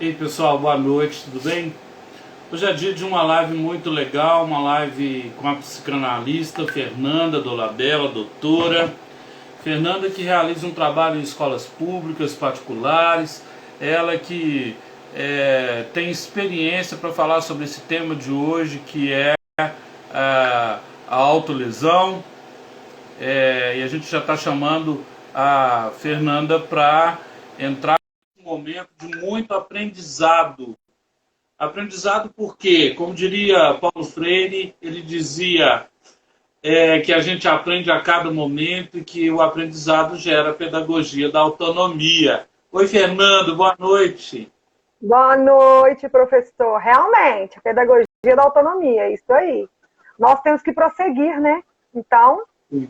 Ei pessoal, boa noite, tudo bem? Hoje é dia de uma live muito legal, uma live com a psicanalista Fernanda Dolabella, doutora. Fernanda que realiza um trabalho em escolas públicas, particulares, ela que tem experiência para falar sobre esse tema de hoje, que é a autolesão. E a gente já está chamando a Fernanda para entrar num momento de muito aprendizado. Aprendizado porque, como diria Paulo Freire, ele dizia que a gente aprende a cada momento e que o aprendizado gera a pedagogia da autonomia. Oi, Fernando, boa noite. Boa noite, professor. Realmente, a pedagogia da autonomia, isso aí. Nós temos que prosseguir, né? Então,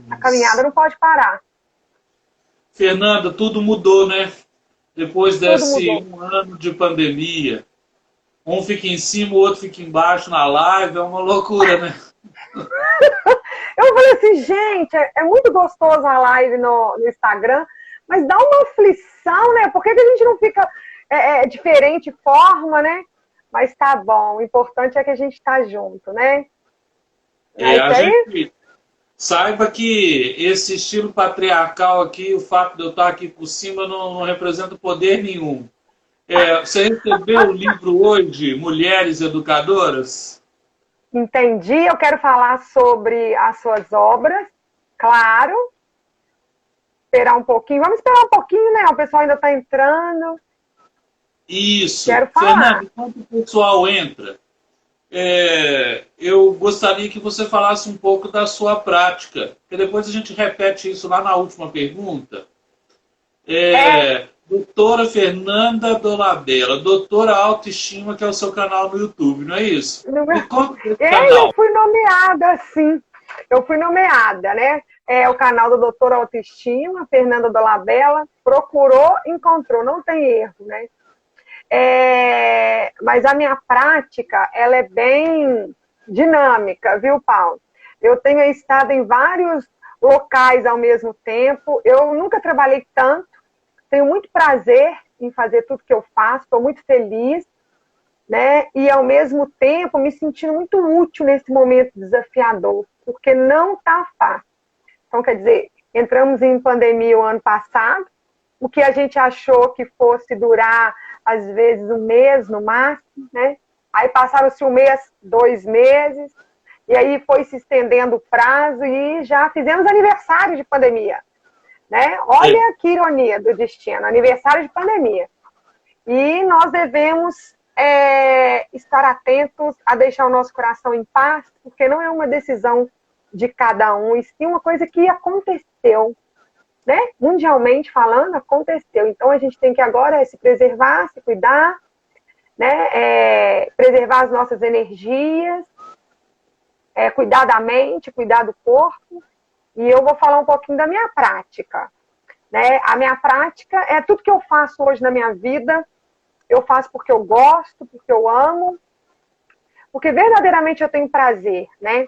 a caminhada não pode parar. Fernanda, tudo mudou, né? Depois Tudo desse mudou. um ano de pandemia. Um fica em cima, o outro fica embaixo na live, é uma loucura, né? Eu falei assim, gente, é muito gostoso a live no Instagram, mas dá uma aflição, né? Por que a gente não fica diferente forma, né? Mas tá bom, o importante é que a gente tá junto, né? É A isso aí? gente saiba que esse estilo patriarcal aqui, o fato de eu estar aqui por cima, não representa poder nenhum. Você recebeu o livro hoje, Mulheres Educadoras? Entendi. Eu quero falar sobre as suas obras, claro. Esperar um pouquinho. Vamos esperar um pouquinho, né? O pessoal ainda está entrando. Isso. Quero Fernando, falar. enquanto o pessoal entra, eu gostaria que você falasse um pouco da sua prática, porque depois a gente repete isso lá na última pergunta. É, Doutora Fernanda Dolabella, Doutora Autoestima, que é o seu canal no YouTube, não é isso? Me conta desse eu canal. fui nomeada, sim. Eu fui nomeada, né? É o canal do Doutor Autoestima, Fernanda Dolabella. Procurou, encontrou, não tem erro, né? Mas a minha prática, ela é bem dinâmica, viu, Paulo? Eu tenho estado em vários locais ao mesmo tempo. Eu nunca trabalhei tanto. Tenho muito prazer em fazer tudo que eu faço. Estou muito feliz, né? E ao mesmo tempo me sentindo muito útil nesse momento desafiador, porque não está fácil. Então, quer dizer, entramos em pandemia o ano passado, o que a gente achou que fosse durar, às vezes, um mês no máximo, né? Aí passaram-se um mês, 2 meses, e aí foi se estendendo o prazo e já fizemos aniversário de pandemia, né? É, Olha que ironia do destino, aniversário de pandemia. E nós devemos estar atentos a deixar o nosso coração em paz, porque não é uma decisão de cada um, e sim uma coisa que aconteceu, né? Mundialmente falando, aconteceu. Então a gente tem que agora se preservar, se cuidar, né? Preservar as nossas energias, cuidar da mente, cuidar do corpo. E eu vou falar um pouquinho da minha prática, né? A minha prática é tudo que eu faço hoje na minha vida. Eu faço porque eu gosto, porque eu amo, porque verdadeiramente eu tenho prazer, né?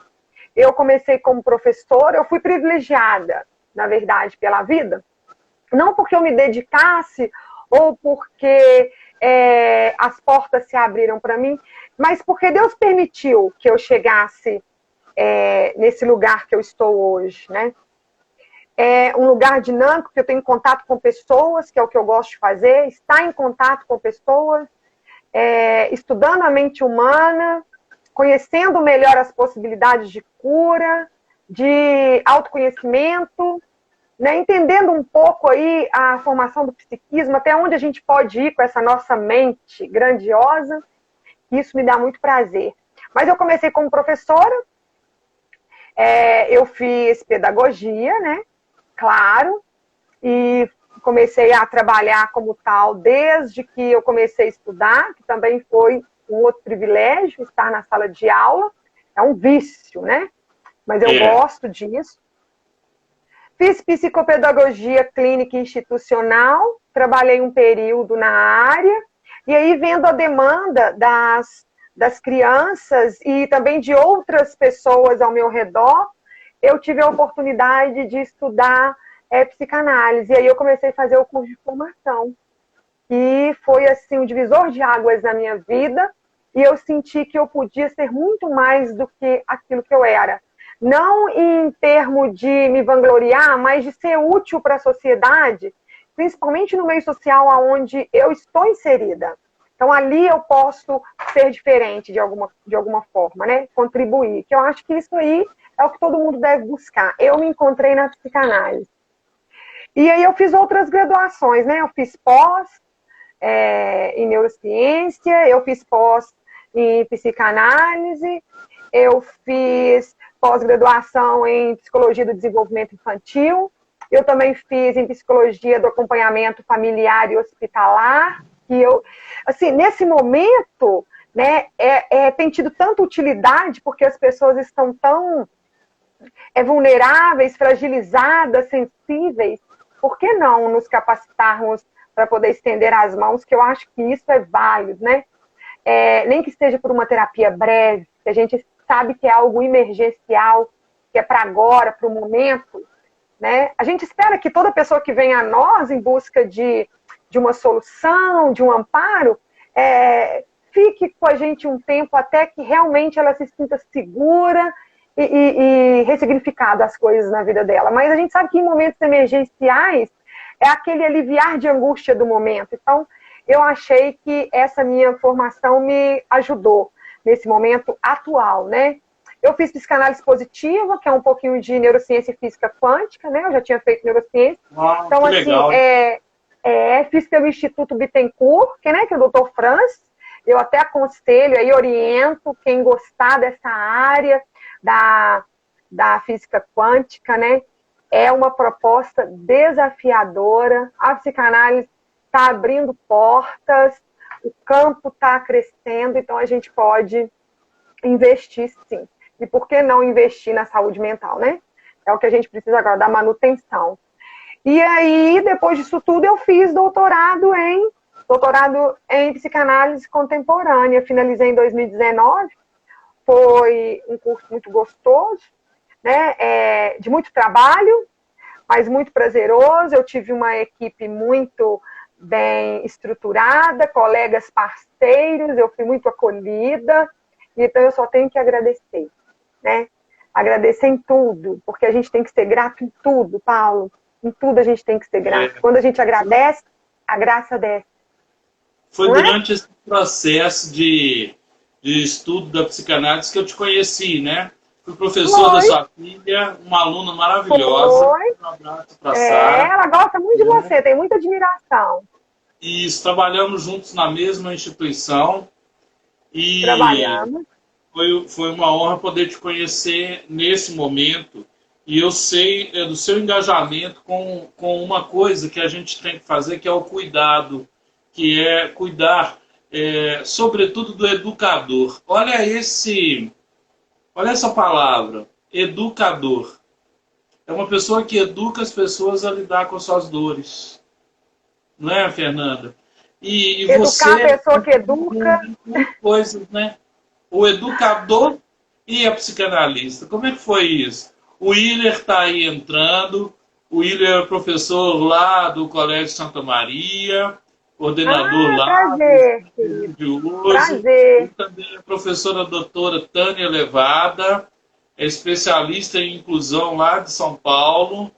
Eu comecei como professora, eu fui privilegiada, na verdade, pela vida. Não porque eu me dedicasse ou porque as portas se abriram para mim, mas porque Deus permitiu que eu chegasse nesse lugar que eu estou hoje, né? É um lugar dinâmico, que eu tenho contato com pessoas, que é o que eu gosto de fazer, estar em contato com pessoas, estudando a mente humana, conhecendo melhor as possibilidades de cura, de autoconhecimento, né? Entendendo um pouco aí a formação do psiquismo, até onde a gente pode ir com essa nossa mente grandiosa. Isso me dá muito prazer. Mas eu comecei como professora, eu fiz pedagogia, né? Claro, e comecei a trabalhar como tal desde que eu comecei a estudar, que também foi um outro privilégio, estar na sala de aula. É um vício, né? Mas eu é, gosto disso. Fiz psicopedagogia clínica institucional, trabalhei um período na área, e aí vendo a demanda das crianças e também de outras pessoas ao meu redor, eu tive a oportunidade de estudar psicanálise. E aí eu comecei a fazer o curso de formação. que foi assim um divisor de águas na minha vida, e eu senti que eu podia ser muito mais do que aquilo que eu era. Não em termos de me vangloriar, mas de ser útil para a sociedade, principalmente no meio social onde eu estou inserida. Então, ali eu posso ser diferente de alguma forma, né? Contribuir. Que eu acho que isso aí é o que todo mundo deve buscar. Eu me encontrei na psicanálise. E aí eu fiz outras graduações, né? Eu fiz pós em neurociência, eu fiz pós em psicanálise, eu fiz pós-graduação em psicologia do desenvolvimento infantil, eu também fiz em psicologia do acompanhamento familiar e hospitalar, que eu, assim, nesse momento, né, tem tido tanta utilidade, porque as pessoas estão tão vulneráveis, fragilizadas, sensíveis. Por que não nos capacitarmos para poder estender as mãos, que eu acho que isso é válido, né? Nem que seja por uma terapia breve, que a gente sabe que é algo emergencial, que é para agora, para o momento, né? A gente espera que toda pessoa que vem a nós em busca de uma solução, de um amparo, fique com a gente um tempo até que realmente ela se sinta segura e ressignificado as coisas na vida dela. Mas a gente sabe que em momentos emergenciais é aquele aliviar de angústia do momento. Então, eu achei que essa minha formação me ajudou nesse momento atual, né? Eu fiz psicanálise positiva, que é um pouquinho de neurociência e física quântica, né? Eu já tinha feito neurociência. Então, assim, legal. Fiz pelo Instituto Bittencourt, que é o Dr. Franz. Eu até aconselho e oriento quem gostar dessa área da física quântica, né? É uma proposta desafiadora. A psicanálise está abrindo portas, o campo está crescendo, então a gente pode investir sim. E por que não investir na saúde mental, né? É o que a gente precisa agora, da manutenção. E aí, depois disso tudo, eu fiz doutorado em psicanálise contemporânea. Finalizei em 2019. Foi um curso muito gostoso, né? De muito trabalho, mas muito prazeroso. Eu tive uma equipe muito bem estruturada, colegas parceiros, eu fui muito acolhida, então eu só tenho que agradecer, né? Agradecer em tudo, porque a gente tem que ser grato em tudo, Paulo. Em tudo a gente tem que ser grato. Quando a gente agradece, a graça desce. Foi durante esse processo de estudo da psicanálise que eu te conheci, né? Fui professor da sua filha, uma aluna maravilhosa. Um abraço para Sara. Ela gosta muito de você, tem muita admiração. E trabalhamos juntos na mesma instituição. E trabalhamos. Foi uma honra poder te conhecer nesse momento. E eu sei do seu engajamento com uma coisa que a gente tem que fazer, que é o cuidado, que é cuidar, sobretudo, do educador. Olha essa palavra, educador. É uma pessoa que educa as pessoas a lidar com as suas dores. Não é, Fernanda? E educar você a pessoa que educa. Coisas, né? O educador e a psicanalista. Como é que foi isso? O Willer está aí entrando. O Willer é professor lá do Colégio Santa Maria, coordenador lá. Prazer, de uso. Prazer. E também a professora doutora Tânia Levada, é especialista em inclusão lá de São Paulo.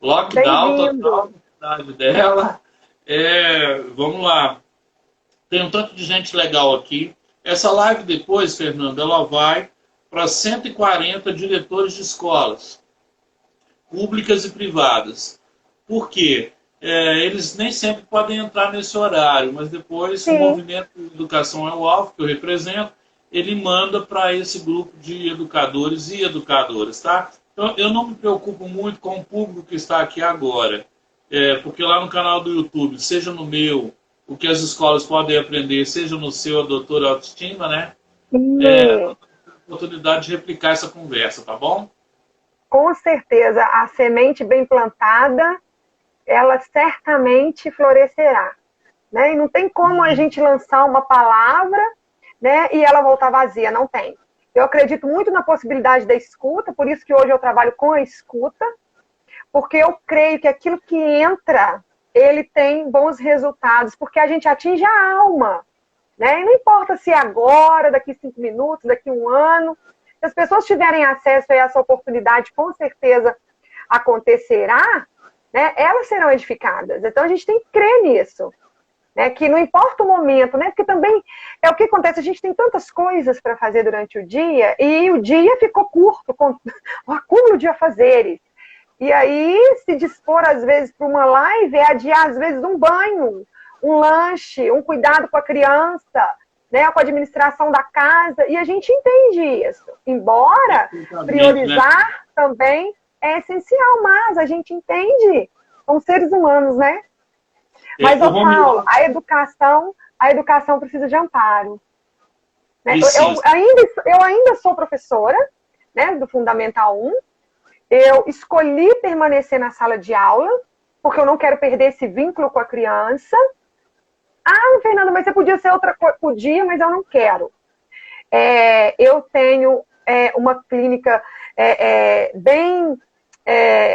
Lockdown total na cidade dela. Vamos lá. Tem um tanto de gente legal aqui. Essa live depois, Fernanda, ela vai para 140 diretores de escolas, públicas e privadas. Por quê? Eles nem sempre podem entrar nesse horário, mas depois Sim. O Movimento de Educação é o Alvo, que eu represento, ele manda para esse grupo de educadores e educadoras, tá? Então, eu não me preocupo muito com o público que está aqui agora, porque lá no canal do YouTube, seja no meu, o que as escolas podem aprender, seja no seu, a doutora Autoestima, né? Oportunidade de replicar essa conversa, tá bom? Com certeza, a semente bem plantada, ela certamente florescerá, né? E não tem como a gente lançar uma palavra, né, e ela voltar vazia, não tem. Eu acredito muito na possibilidade da escuta, por isso que hoje eu trabalho com a escuta, porque eu creio que aquilo que entra ele tem bons resultados, porque a gente atinge a alma, né? E não importa se é agora, daqui 5 minutos, daqui 1 ano, se as pessoas tiverem acesso a essa oportunidade, com certeza acontecerá, né? Elas serão edificadas. Então a gente tem que crer nisso, né? Que não importa o momento, né? Porque também é o que acontece, a gente tem tantas coisas para fazer durante o dia, e o dia ficou curto, com o acúmulo de afazeres. E aí, se dispor, às vezes, para uma live, é adiar, às vezes, um banho, um lanche, um cuidado com a criança, né, com a administração da casa, e a gente entende isso. Embora priorizar também é essencial, mas a gente entende, como seres humanos, né? Mas, ô Paulo, a educação precisa de amparo. Né? Eu ainda sou professora, né, do Fundamental 1. Eu escolhi permanecer na sala de aula, porque eu não quero perder esse vínculo com a criança. Ah, Fernanda, mas você podia ser outra coisa. Podia, mas eu não quero. Eu tenho uma clínica bem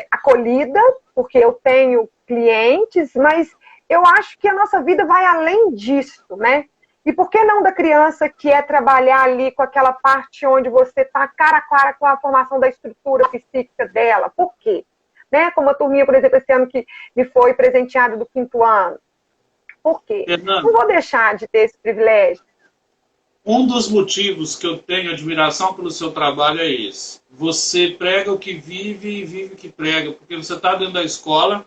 acolhida, porque eu tenho clientes, mas eu acho que a nossa vida vai além disso, né? E por que não da criança que é trabalhar ali com aquela parte onde você está cara a cara com a formação da estrutura psíquica dela? Por quê? Né? Como a turminha, por exemplo, esse ano que me foi presenteada do 5º ano. Por quê? Fernanda, não vou deixar de ter esse privilégio. Um dos motivos que eu tenho admiração pelo seu trabalho é esse. Você prega o que vive e vive o que prega, porque você está dentro da escola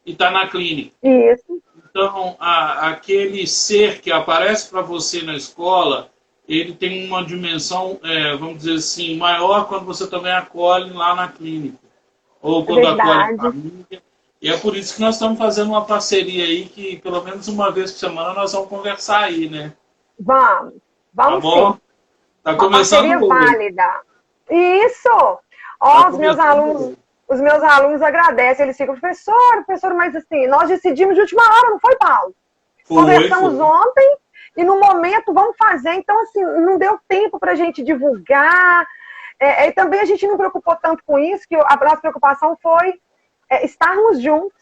e está na clínica. Isso. Então, aquele ser que aparece para você na escola, ele tem uma dimensão, vamos dizer assim, maior quando você também acolhe lá na clínica. Ou quando acolhe a família. E é por isso que nós estamos fazendo uma parceria aí, que pelo menos uma vez por semana nós vamos conversar aí, né? Vamos Tá bom? sim. Tá começando uma parceria válida. Isso! Tá os meus alunos agradecem, eles ficam, professor, mas assim, nós decidimos de última hora, não foi, Paulo? Conversamos ontem e no momento vamos fazer, então assim, não deu tempo para a gente divulgar, e também a gente não preocupou tanto com isso, que a nossa preocupação foi estarmos juntos,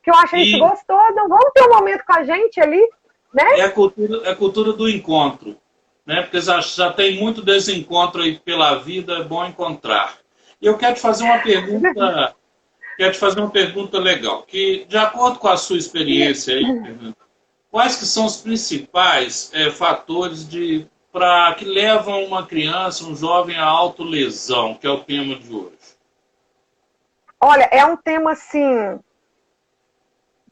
que eu acho que a gente gostou, então vamos ter um momento com a gente ali, né? É a cultura do encontro, né? Porque já tem muito desencontro aí pela vida, é bom encontrar. E eu quero te fazer uma pergunta, legal, que de acordo com a sua experiência aí, quais que são os principais fatores que levam uma criança, um jovem à autolesão, que é o tema de hoje? Olha, é um tema assim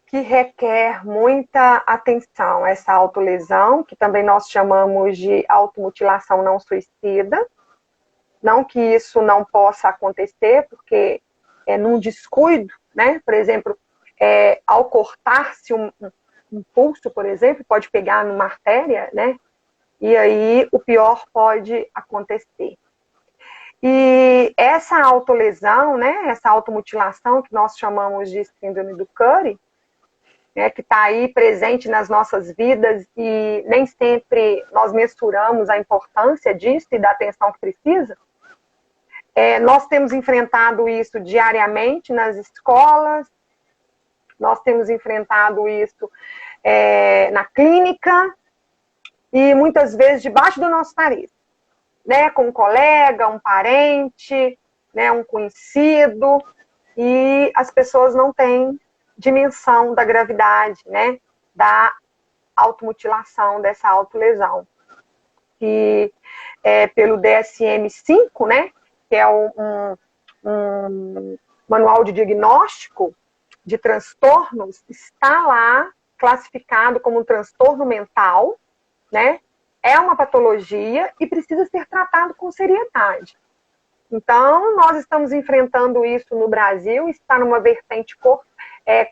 que requer muita atenção, essa autolesão, que também nós chamamos de automutilação não suicida. Não que isso não possa acontecer, porque num descuido, né? Por exemplo, ao cortar-se um pulso, por exemplo, pode pegar numa artéria, né? E aí o pior pode acontecer. E essa autolesão, né? Essa automutilação que nós chamamos de síndrome do Cury, que está aí presente nas nossas vidas e nem sempre nós mensuramos a importância disso e da atenção que precisa. Nós temos enfrentado isso diariamente nas escolas, nós temos enfrentado isso na clínica e muitas vezes debaixo do nosso nariz, né? Com um colega, um parente, né? Um conhecido, e as pessoas não têm dimensão da gravidade, né? Da automutilação, dessa autolesão. E pelo DSM-5, né? Que é um manual de diagnóstico de transtornos, está lá classificado como um transtorno mental, né? É uma patologia e precisa ser tratado com seriedade. Então, nós estamos enfrentando isso no Brasil, está numa vertente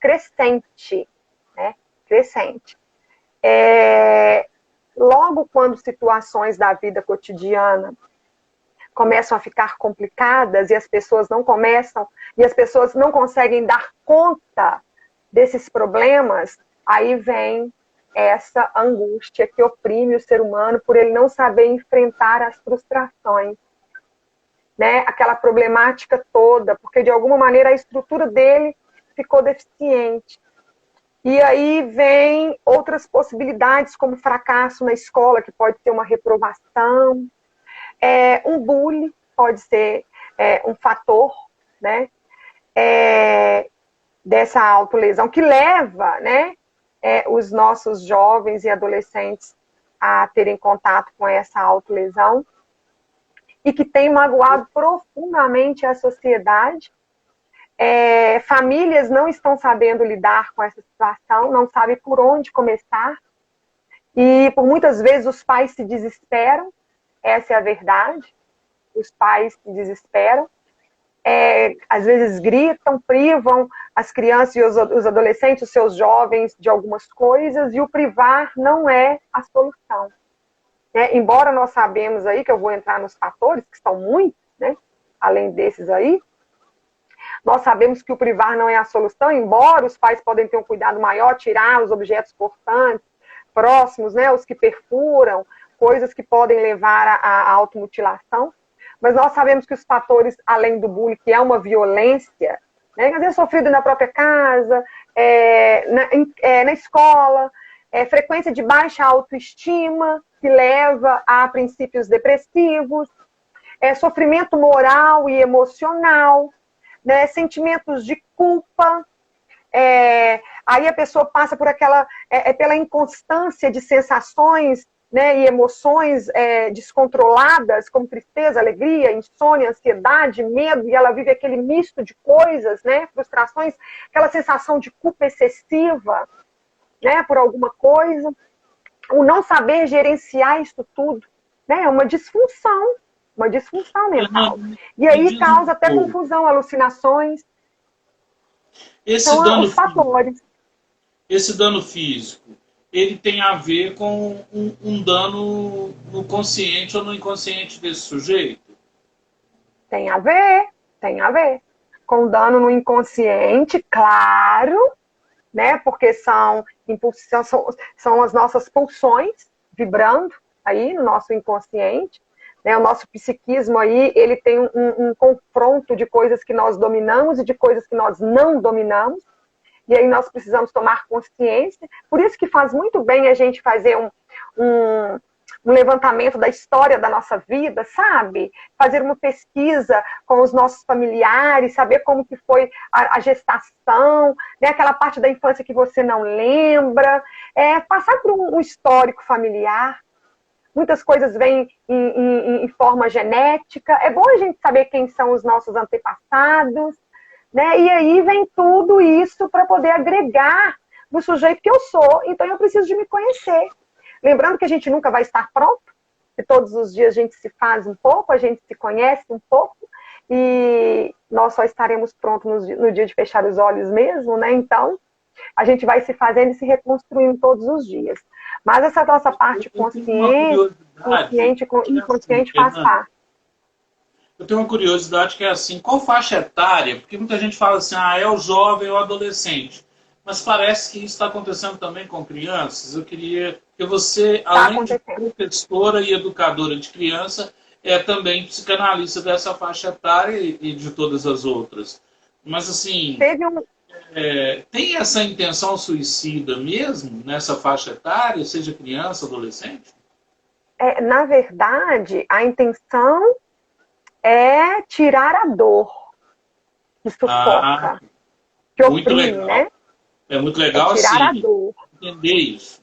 crescente, né? Crescente. Logo quando situações da vida cotidiana começam a ficar complicadas e as pessoas não conseguem dar conta desses problemas, aí vem essa angústia que oprime o ser humano por ele não saber enfrentar as frustrações, né? Aquela problemática toda, porque de alguma maneira a estrutura dele ficou deficiente. E aí vem outras possibilidades, como fracasso na escola, que pode ser uma reprovação, um bullying pode ser um fator, né, dessa autolesão, que leva, né, os nossos jovens e adolescentes a terem contato com essa autolesão, e que tem magoado profundamente a sociedade. Famílias não estão sabendo lidar com essa situação, não sabem por onde começar, e por muitas vezes os pais se desesperam, essa é a verdade, os pais se desesperam, às vezes gritam, privam as crianças e os adolescentes, os seus jovens, de algumas coisas, e o privar não é a solução. Embora nós sabemos aí, que eu vou entrar nos fatores, que são muitos, né, além desses aí, nós sabemos que o privar não é a solução, embora os pais podem ter um cuidado maior, tirar os objetos cortantes, próximos, né, os que perfuram, coisas que podem levar à automutilação, mas nós sabemos que os fatores, além do bullying, que é uma violência, né, às vezes sofrido na própria casa, na escola, frequência de baixa autoestima, que leva a princípios depressivos, sofrimento moral e emocional, né, sentimentos de culpa, aí a pessoa passa por pela inconstância de sensações, né, e emoções descontroladas, como tristeza, alegria, insônia, ansiedade, medo, e ela vive aquele misto de coisas, né, frustrações, aquela sensação de culpa excessiva, né, por alguma coisa, o não saber gerenciar isso tudo, né, é uma disfunção mental. E aí causa até confusão, alucinações. São os fatores. Esse dano físico, ele tem a ver com um dano no consciente ou no inconsciente desse sujeito? Tem a ver. Com dano no inconsciente, claro, né? Porque são as nossas pulsões vibrando aí no nosso inconsciente. Né? O nosso psiquismo aí, ele tem um confronto de coisas que nós dominamos e de coisas que nós não dominamos. E aí nós precisamos tomar consciência. Por isso que faz muito bem a gente fazer um levantamento da história da nossa vida, sabe? Fazer uma pesquisa com os nossos familiares, saber como que foi a gestação, né? Aquela parte da infância que você não lembra, passar por um histórico familiar. Muitas coisas vêm em forma genética. É bom a gente saber quem são os nossos antepassados, né? E aí vem tudo isso para poder agregar no sujeito que eu sou. Então eu preciso de me conhecer. Lembrando que a gente nunca vai estar pronto, que todos os dias a gente se faz um pouco, a gente se conhece um pouco, e nós só estaremos prontos no dia de fechar os olhos mesmo, né? Então, a gente vai se fazendo e se reconstruindo todos os dias. Mas essa nossa parte consciente e inconsciente faz parte. Eu tenho uma curiosidade que é assim, qual faixa etária? Porque muita gente fala assim, é o jovem ou o adolescente. Mas parece que isso está acontecendo também com crianças. Eu queria que você, além de professora e educadora de criança, é também psicanalista dessa faixa etária e de todas as outras. Mas assim, tem essa intenção suicida mesmo nessa faixa etária, seja criança, adolescente? Na verdade, a intenção é tirar a dor que sufoca, que oprime, né? É muito legal tirar assim, a dor. Entender isso.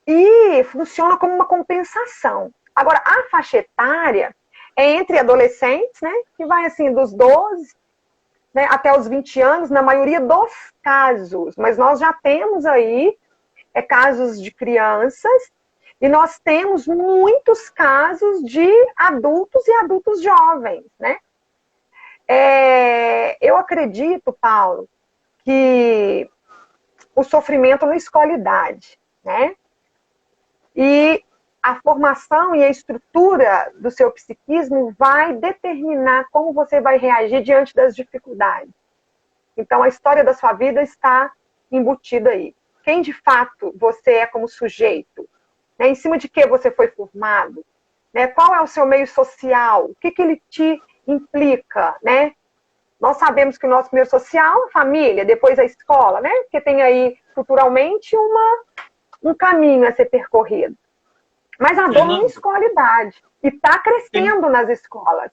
E funciona como uma compensação. Agora, a faixa etária é entre adolescentes, né? Que vai assim dos 12, né, até os 20 anos, na maioria dos casos. Mas nós já temos aí casos de crianças e nós temos muitos casos de adultos e adultos jovens, né? Eu acredito, Paulo, que o sofrimento não escolhe idade, né? E a formação e a estrutura do seu psiquismo vai determinar como você vai reagir diante das dificuldades. Então, a história da sua vida está embutida aí. Quem, de fato, você é como sujeito? Né? Em cima de que você foi formado? Né? Qual é o seu meio social? O que ele te implica? Né? Nós sabemos que o nosso meio social é a família, depois a escola, né? Porque tem aí futuramente um caminho a ser percorrido. Mas a dor não escolhe idade. E está crescendo nas escolas.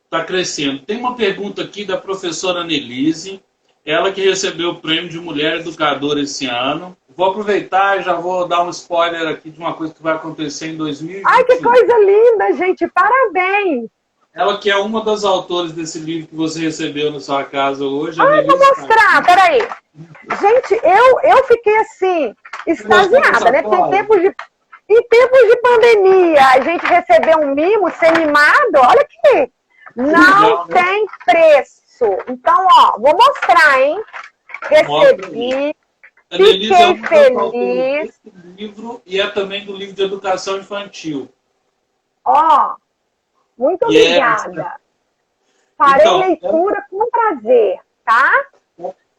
Está crescendo. Tem uma pergunta aqui da professora Annelise, ela que recebeu o prêmio de Mulher Educadora esse ano. Vou aproveitar e já vou dar um spoiler aqui de uma coisa que vai acontecer em 2021. Ai, que coisa linda, gente! Parabéns! Ela que é uma das autores desse livro que você recebeu na sua casa hoje. Ai, vou mostrar, peraí. Gente, eu fiquei assim, extasiada, né? Porque em tempos de pandemia, a gente receber um mimo, ser mimado, olha aqui. Não tem preço. Então, ó, vou mostrar, hein? Recebi, fiquei feliz. Livro, e é também do livro de educação infantil. Ó, muito obrigada. Farei leitura com prazer, tá?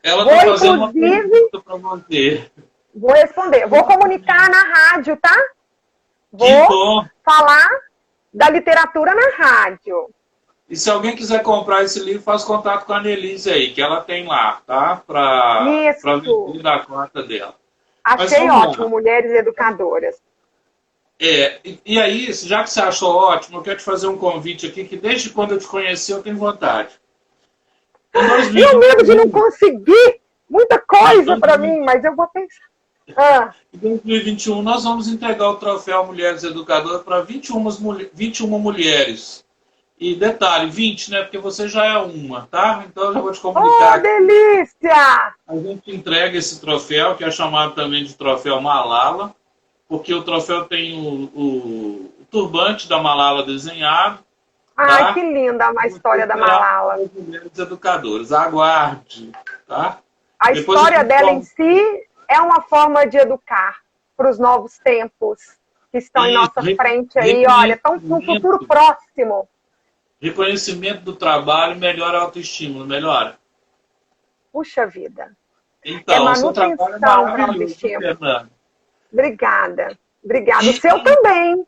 Ela está fazendo uma pergunta para você. Vou responder. Vou comunicar na rádio, tá? Vou falar da literatura na rádio. E se alguém quiser comprar esse livro, faz contato com a Annelise aí, que ela tem lá, tá? Para vender da conta dela. Achei ótimo, Mulheres Educadoras. E aí, já que você achou ótimo, eu quero te fazer um convite aqui, que desde quando eu te conheci eu tenho vontade. E o medo de não conseguir muita coisa para mim, mas eu vou pensar. Em 2021, nós vamos entregar o troféu Mulheres Educadoras para 21 mulheres. E detalhe, 20, né? Porque você já é uma, tá? Então eu já vou te comunicar. Oh, delícia! A gente entrega esse troféu, que é chamado também de troféu Malala, porque o troféu tem o turbante da Malala desenhado. Ai, que linda a história da Malala. Mulheres Educadoras, aguarde, tá? A história dela em si é uma forma de educar para os novos tempos que estão em nossa frente aí, olha, estão no futuro próximo. Reconhecimento do trabalho melhora a autoestima, não melhora? Puxa vida. Então, o seu trabalho é maravilhoso, Fernanda. Obrigada. Obrigada. O seu também.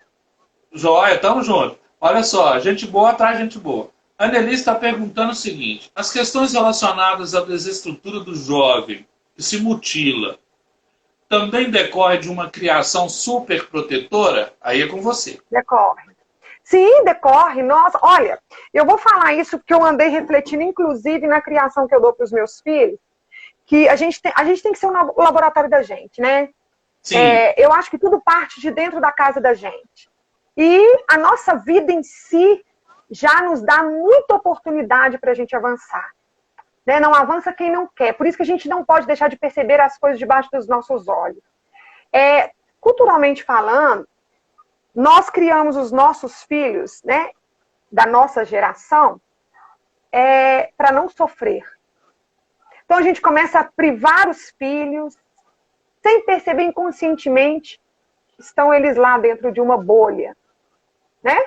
Joia, tamo junto. Olha só, gente boa atrás gente boa. A Annelise está perguntando o seguinte: as questões relacionadas à desestrutura do jovem que se mutila também decorre de uma criação super protetora? Aí é com você. Decorre. Sim, decorre. Nossa, olha, eu vou falar isso porque eu andei refletindo, inclusive, na criação que eu dou para os meus filhos, que a gente tem que ser o laboratório da gente, né? Sim. Eu acho que tudo parte de dentro da casa da gente. E a nossa vida em si já nos dá muita oportunidade para a gente avançar. Né? Não avança quem não quer. Por isso que a gente não pode deixar de perceber as coisas debaixo dos nossos olhos. Culturalmente falando, nós criamos os nossos filhos, né, da nossa geração, para não sofrer. Então a gente começa a privar os filhos, sem perceber inconscientemente, estão eles lá dentro de uma bolha. Né?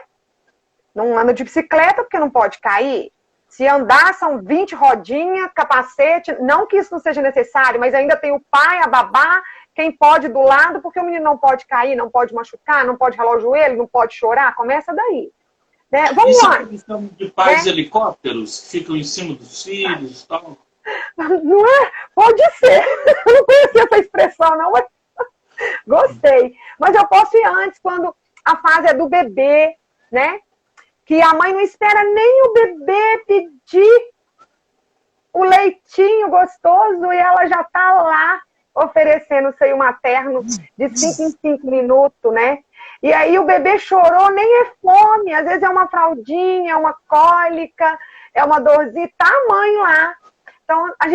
Não anda de bicicleta porque não pode cair. Se andar, são 20 rodinhas, capacete. Não que isso não seja necessário, mas ainda tem o pai, a babá, quem pode do lado, porque o menino não pode cair, não pode machucar, não pode ralar o joelho, não pode chorar. Começa daí. Né? Vamos lá. Isso é de pais helicópteros que ficam em cima dos filhos e tal? Não é? Pode ser. Eu não conhecia essa expressão, não, mas gostei. Mas eu posso ir antes, quando a fase é do bebê, né? Que a mãe não espera nem o bebê pedir o leitinho gostoso e ela já tá lá oferecendo o seio materno de 5 em 5 minutos, né? E aí o bebê chorou, nem é fome, às vezes é uma fraldinha, é uma cólica, é uma dorzinha, tá a mãe lá. Então a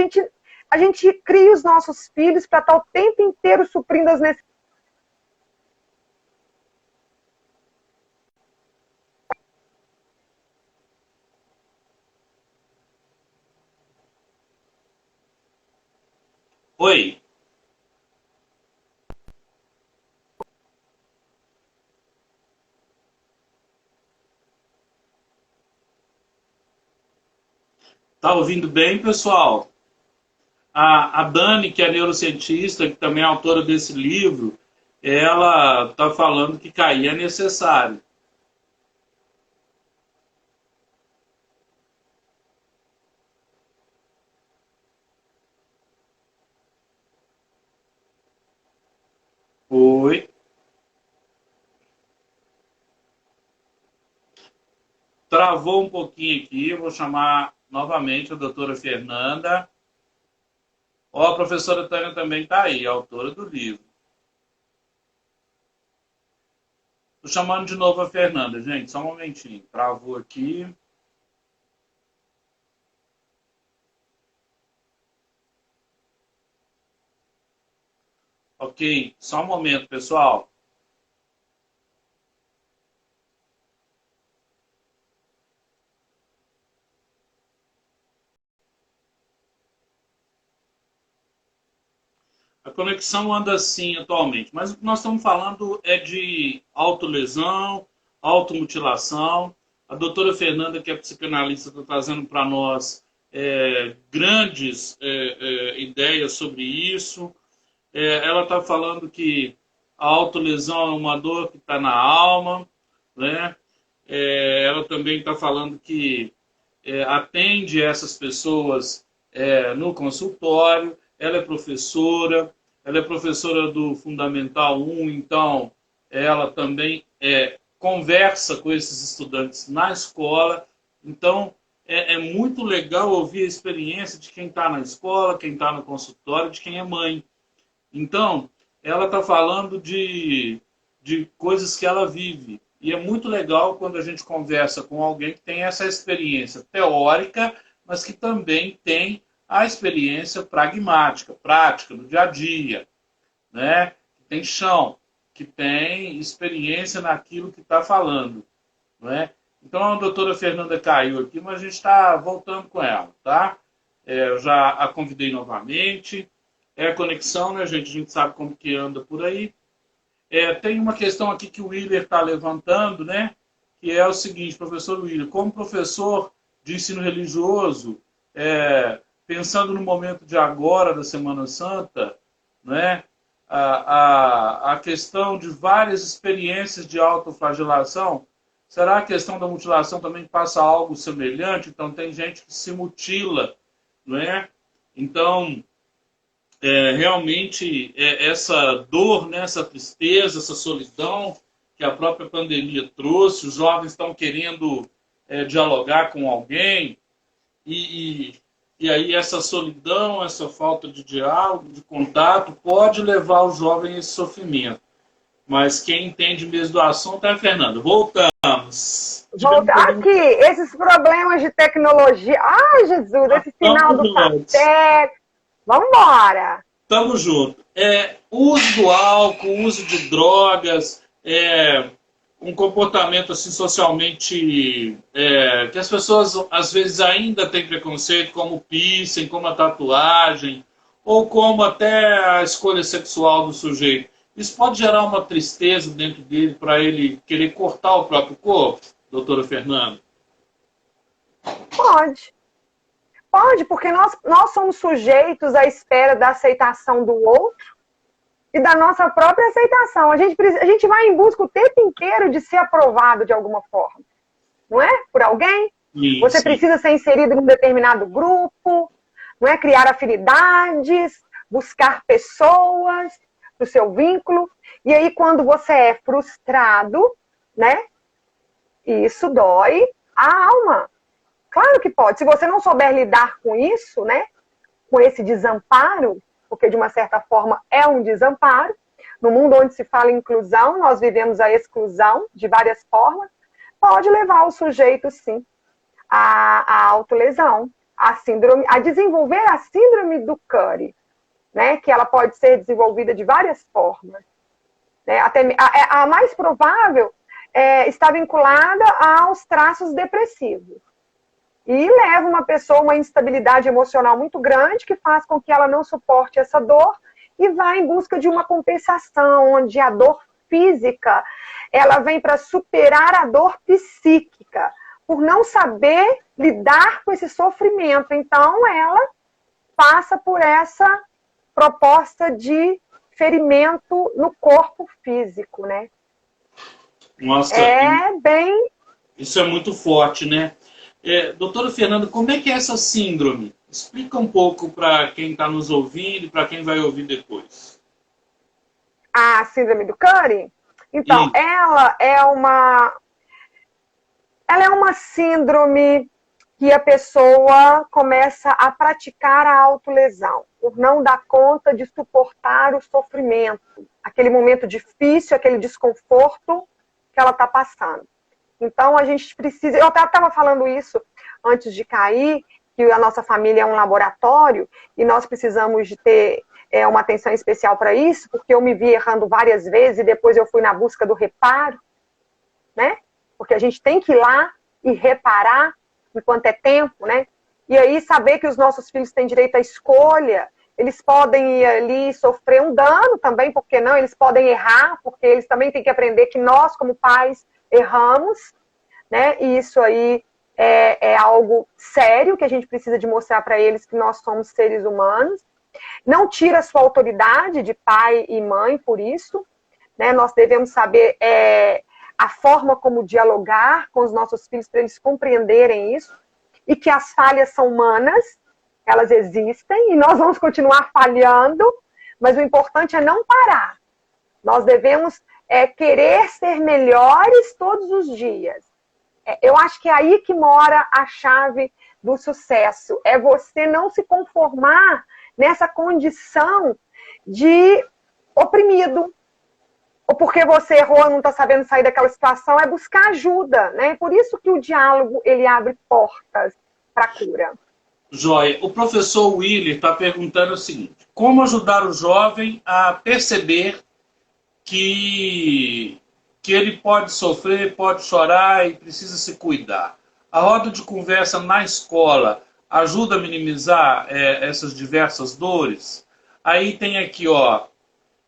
gente cria os nossos filhos para estar o tempo inteiro suprindo as necessidades. Oi. Tá ouvindo bem, pessoal? A Dani, que é neurocientista, que também é autora desse livro, ela está falando que cair é necessário. Oi. Travou um pouquinho aqui, eu vou chamar novamente a doutora Fernanda. Ó, a professora Tânia também está aí, a autora do livro. Estou chamando de novo a Fernanda, gente, só um momentinho. Travou aqui. Ok, só um momento, pessoal. A conexão anda assim atualmente, mas o que nós estamos falando é de autolesão, automutilação. A doutora Fernanda, que é psicanalista, está trazendo para nós grandes ideias sobre isso. Ela está falando que a autolesão é uma dor que está na alma, né? Ela também está falando que atende essas pessoas no consultório. Ela é professora do Fundamental 1, então ela também conversa com esses estudantes na escola. Então, é muito legal ouvir a experiência de quem está na escola, quem está no consultório, de quem é mãe. Então, ela está falando de coisas que ela vive. E é muito legal quando a gente conversa com alguém que tem essa experiência teórica, mas que também tem a experiência pragmática, prática, no dia a dia, né? Que tem chão, que tem experiência naquilo que está falando, né? Então, a doutora Fernanda caiu aqui, mas a gente está voltando com ela, tá? Eu já a convidei novamente. É a conexão, né, gente? A gente sabe como que anda por aí. Tem uma questão aqui que o Willer está levantando, né? Que é o seguinte, professor Willer, como professor de ensino religioso, pensando no momento de agora da Semana Santa, né? A questão de várias experiências de autoflagelação, será a questão da mutilação também passa algo semelhante? Então, tem gente que se mutila, não é? Então, realmente, essa dor, né, essa tristeza, essa solidão que a própria pandemia trouxe, os jovens estão querendo dialogar com alguém, e aí essa solidão, essa falta de diálogo, de contato, pode levar o jovem a esse sofrimento. Mas quem entende mesmo do assunto é Fernando. Voltamos. Aqui, esses problemas de tecnologia. Ai, Jesus, esse sinal do satélite. Vamos embora. Tamo junto. Uso do álcool, uso de drogas, um comportamento assim socialmente que as pessoas às vezes ainda têm preconceito, como o piercing, como a tatuagem, ou como até a escolha sexual do sujeito. Isso pode gerar uma tristeza dentro dele para ele querer cortar o próprio corpo, doutora Fernanda? Pode. Pode, porque nós somos sujeitos à espera da aceitação do outro e da nossa própria aceitação. A gente vai em busca o tempo inteiro de ser aprovado de alguma forma. Não é? Por alguém. Isso. Você precisa ser inserido em um determinado grupo, não é? Criar afinidades, buscar pessoas para o seu vínculo. E aí, quando você é frustrado, né? Isso dói a alma. Claro que pode. Se você não souber lidar com isso, né? Com esse desamparo, porque de uma certa forma é um desamparo. No mundo onde se fala em inclusão, nós vivemos a exclusão de várias formas. Pode levar o sujeito, sim, à autolesão, a desenvolver a síndrome do Cury, né? Que ela pode ser desenvolvida de várias formas. Né? A mais provável está vinculada aos traços depressivos. E leva uma pessoa a uma instabilidade emocional muito grande, que faz com que ela não suporte essa dor e vá em busca de uma compensação, onde a dor física ela vem para superar a dor psíquica, por não saber lidar com esse sofrimento. Então, ela passa por essa proposta de ferimento no corpo físico, né? Nossa, isso é muito forte, né? Doutora Fernanda, como é que é essa síndrome? Explica um pouco para quem está nos ouvindo e para quem vai ouvir depois. A síndrome do Cury? Então, ela é uma síndrome que a pessoa começa a praticar a autolesão, por não dar conta de suportar o sofrimento, aquele momento difícil, aquele desconforto que ela está passando. Então, a gente precisa... Eu até estava falando isso antes de cair, que a nossa família é um laboratório e nós precisamos de ter uma atenção especial para isso, porque eu me vi errando várias vezes e depois eu fui na busca do reparo, né? Porque a gente tem que ir lá e reparar enquanto é tempo, né? E aí saber que os nossos filhos têm direito à escolha, eles podem ir ali sofrer um dano também, porque não? Eles podem errar, porque eles também têm que aprender que nós, como pais, erramos, né? E isso aí é algo sério que a gente precisa de mostrar para eles que nós somos seres humanos. Não tira a sua autoridade de pai e mãe por isso, né? Nós devemos saber a forma como dialogar com os nossos filhos para eles compreenderem isso e que as falhas são humanas, elas existem e nós vamos continuar falhando, mas o importante é não parar. Nós devemos querer ser melhores todos os dias. Eu acho que é aí que mora a chave do sucesso. É você não se conformar nessa condição de oprimido, ou porque você errou e não está sabendo sair daquela situação, é buscar ajuda, né? Por isso que o diálogo, ele abre portas para a cura. Joia, o professor Willer está perguntando o seguinte: como ajudar o jovem a perceber que ele pode sofrer, pode chorar e precisa se cuidar? A roda de conversa na escola ajuda a minimizar essas diversas dores? Aí tem aqui, ó,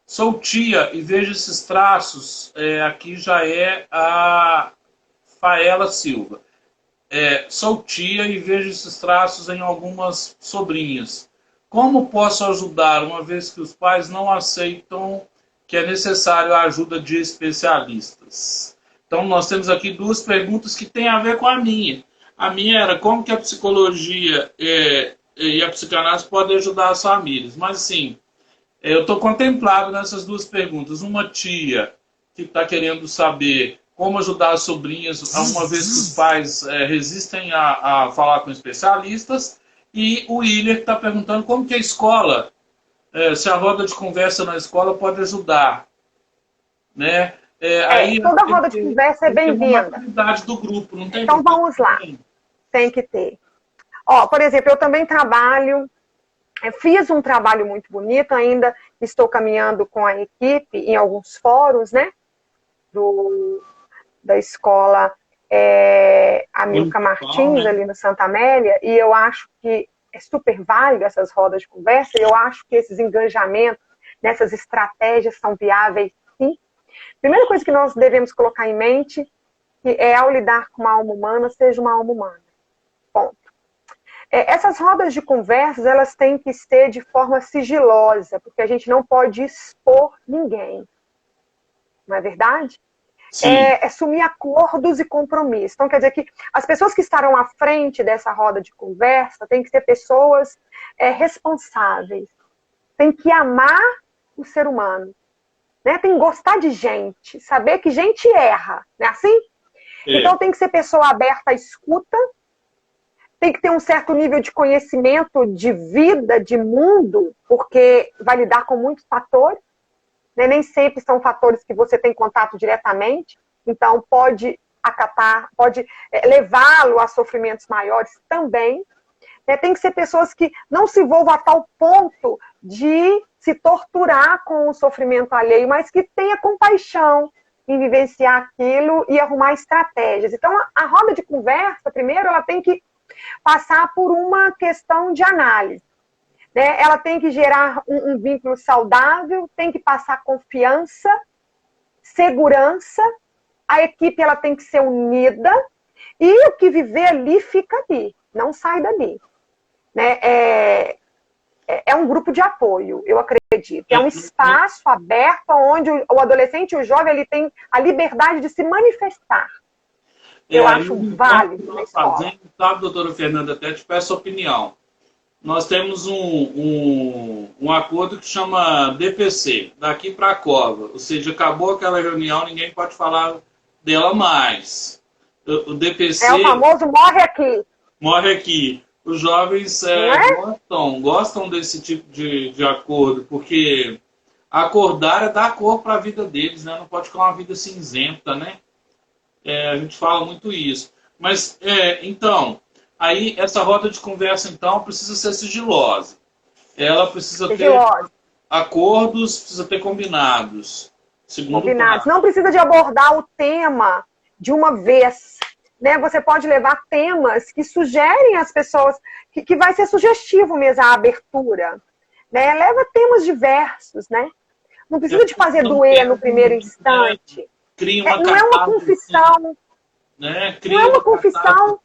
sou tia e vejo esses traços, aqui já é a Faela Silva. Sou tia e vejo esses traços em algumas sobrinhas. Como posso ajudar, uma vez que os pais não aceitam que é necessário a ajuda de especialistas? Então, nós temos aqui duas perguntas que têm a ver com a minha. A minha era como que a psicologia e a psicanálise podem ajudar as famílias. Mas, assim, eu estou contemplado nessas duas perguntas. Uma tia que está querendo saber como ajudar as sobrinhas, uma vez que os pais resistem a falar com especialistas. E o Willer que está perguntando como que a escola, se a roda de conversa na escola pode ajudar, né? Aí toda roda de conversa é bem-vinda. Do grupo, não tem? Então vamos lá, tem que ter. Por exemplo, eu também trabalho, fiz um trabalho muito bonito, ainda estou caminhando com a equipe em alguns fóruns, né? Da escola Amilcar Martins, ali no Santa Amélia, e eu acho que é super válido essas rodas de conversa, e eu acho que esses engajamentos nessas estratégias são viáveis, sim. Primeira coisa que nós devemos colocar em mente que ao lidar com uma alma humana, seja uma alma humana. Ponto. Essas rodas de conversas, elas têm que ser de forma sigilosa, porque a gente não pode expor ninguém. Não é verdade? Assumir acordos e compromissos. Então, quer dizer que as pessoas que estarão à frente dessa roda de conversa têm que ser pessoas responsáveis. Tem que amar o ser humano. Né? Tem que gostar de gente. Saber que gente erra. Não é assim? Então, tem que ser pessoa aberta à escuta. Tem que ter um certo nível de conhecimento de vida, de mundo, porque vai lidar com muitos fatores. Nem sempre são fatores que você tem contato diretamente, então pode levá-lo a sofrimentos maiores também. Tem que ser pessoas que não se envolvam a tal ponto de se torturar com o sofrimento alheio, mas que tenha compaixão em vivenciar aquilo e arrumar estratégias. Então, a roda de conversa, primeiro, ela tem que passar por uma questão de análise. Ela tem que gerar um vínculo saudável, tem que passar confiança, segurança, a equipe ela tem que ser unida e o que viver ali fica ali, não sai dali. É um grupo de apoio, eu acredito. É um espaço aberto onde o adolescente e o jovem ele tem a liberdade de se manifestar. Eu acho válido na escola. Sabe, doutora Fernanda, até te peço a opinião. nós temos um acordo que chama DPC, daqui para a cova. Ou seja, acabou aquela reunião, ninguém pode falar dela mais. O DPC... É o famoso morre aqui. Morre aqui. Os jovens gostam desse tipo de acordo, porque acordar é dar cor para a vida deles, né? Não pode ficar uma vida cinzenta, né? A gente fala muito isso. Mas, então, aí essa roda de conversa, então, precisa ser sigilosa. Ela precisa ter acordos, precisa ter combinados. Combinados. Não precisa de abordar o tema de uma vez. Né? Você pode levar temas que sugerem às pessoas, que vai ser sugestivo mesmo a abertura. Né? Leva temas diversos, né? Não precisa de fazer doer no primeiro instante. Não é uma confissão. Né? Não é uma confissão.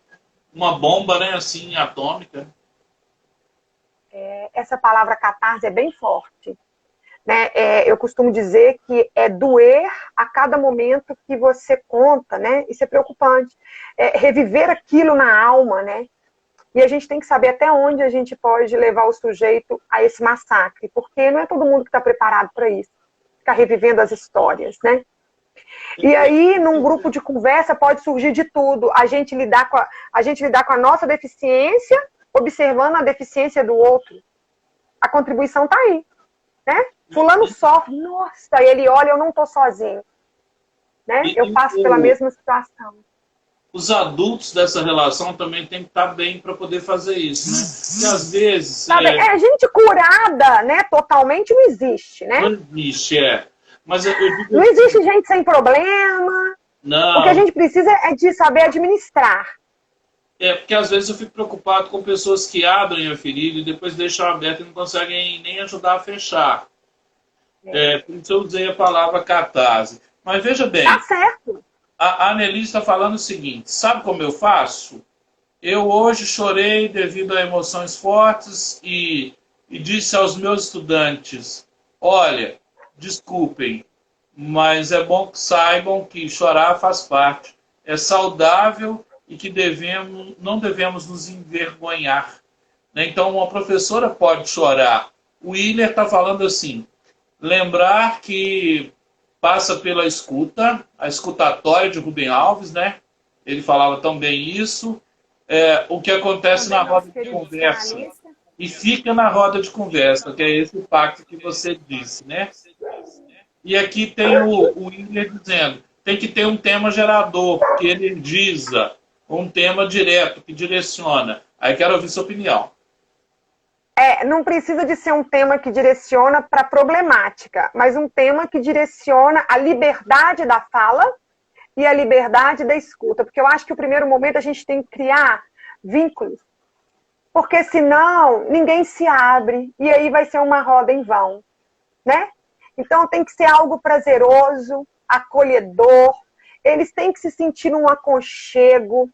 Uma bomba, né, assim, atômica. Essa palavra catarse é bem forte. Né? Eu costumo dizer que é doer a cada momento que você conta, né? Isso é preocupante. Reviver aquilo na alma, né? E a gente tem que saber até onde a gente pode levar o sujeito a esse massacre, porque não é todo mundo que está preparado para isso, ficar revivendo as histórias, né? E aí, num grupo de conversa, pode surgir de tudo. A gente lidar com a nossa deficiência, observando a deficiência do outro. A contribuição está aí, né? Fulano sofre, nossa, ele olha, eu não estou sozinho. Né? Eu passo pela mesma situação. Os adultos dessa relação também têm que estar bem para poder fazer isso, né? Porque às vezes... Sabe, gente curada, né? Totalmente não existe, né? Não existe, Mas eu digo... Não existe gente sem problema. Não. O que a gente precisa é de saber administrar. Porque às vezes eu fico preocupado com pessoas que abrem a ferida e depois deixam aberta e não conseguem nem ajudar a fechar. Por isso eu usei a palavra catarse. Mas veja bem, tá certo. A Anneli está falando o seguinte, sabe como eu faço? Eu hoje chorei devido a emoções fortes e disse aos meus estudantes, olha, desculpem, mas é bom que saibam que chorar faz parte. É saudável e que não devemos nos envergonhar. Né? Então, uma professora pode chorar. O Willer está falando assim, lembrar que passa pela escuta, a escutatória de Rubem Alves, né? Ele falava tão bem isso. O que acontece na roda de conversa. E fica na roda de conversa, que é esse pacto que você disse, né? E aqui tem o Willer dizendo, tem que ter um tema gerador, que energiza, um tema direto, que direciona. Aí quero ouvir sua opinião. Não precisa de ser um tema que direciona para a problemática, mas um tema que direciona a liberdade da fala e a liberdade da escuta. Porque eu acho que o primeiro momento a gente tem que criar vínculos. Porque senão ninguém se abre e aí vai ser uma roda em vão. Né? Então tem que ser algo prazeroso, acolhedor. Eles têm que se sentir num aconchego.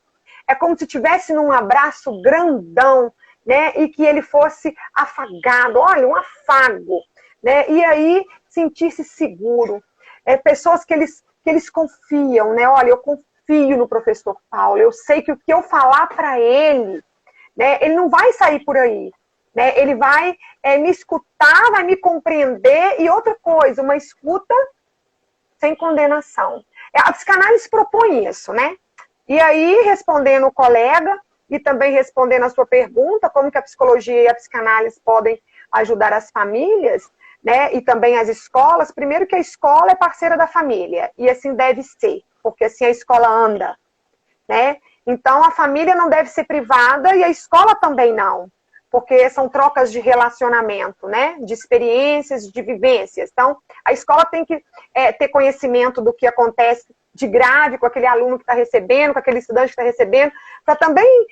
É como se estivesse num abraço grandão. Né, e que ele fosse afagado, olha, um afago, né, e aí sentir-se seguro. Pessoas que eles confiam, né, olha, eu confio no professor Paulo, eu sei que o que eu falar para ele, né, ele não vai sair por aí, né, ele vai me escutar, vai me compreender, e outra coisa, uma escuta sem condenação. A psicanálise propõe isso, né, e aí, respondendo o colega, e também respondendo a sua pergunta, como que a psicologia e a psicanálise podem ajudar as famílias, né, e também as escolas. Primeiro que a escola é parceira da família, e assim deve ser, porque assim a escola anda, né? Então a família não deve ser privada e a escola também não, porque são trocas de relacionamento, né, de experiências, de vivências. Então a escola tem que ter conhecimento do que acontece de grave com aquele aluno que está recebendo, com aquele estudante que está recebendo, para também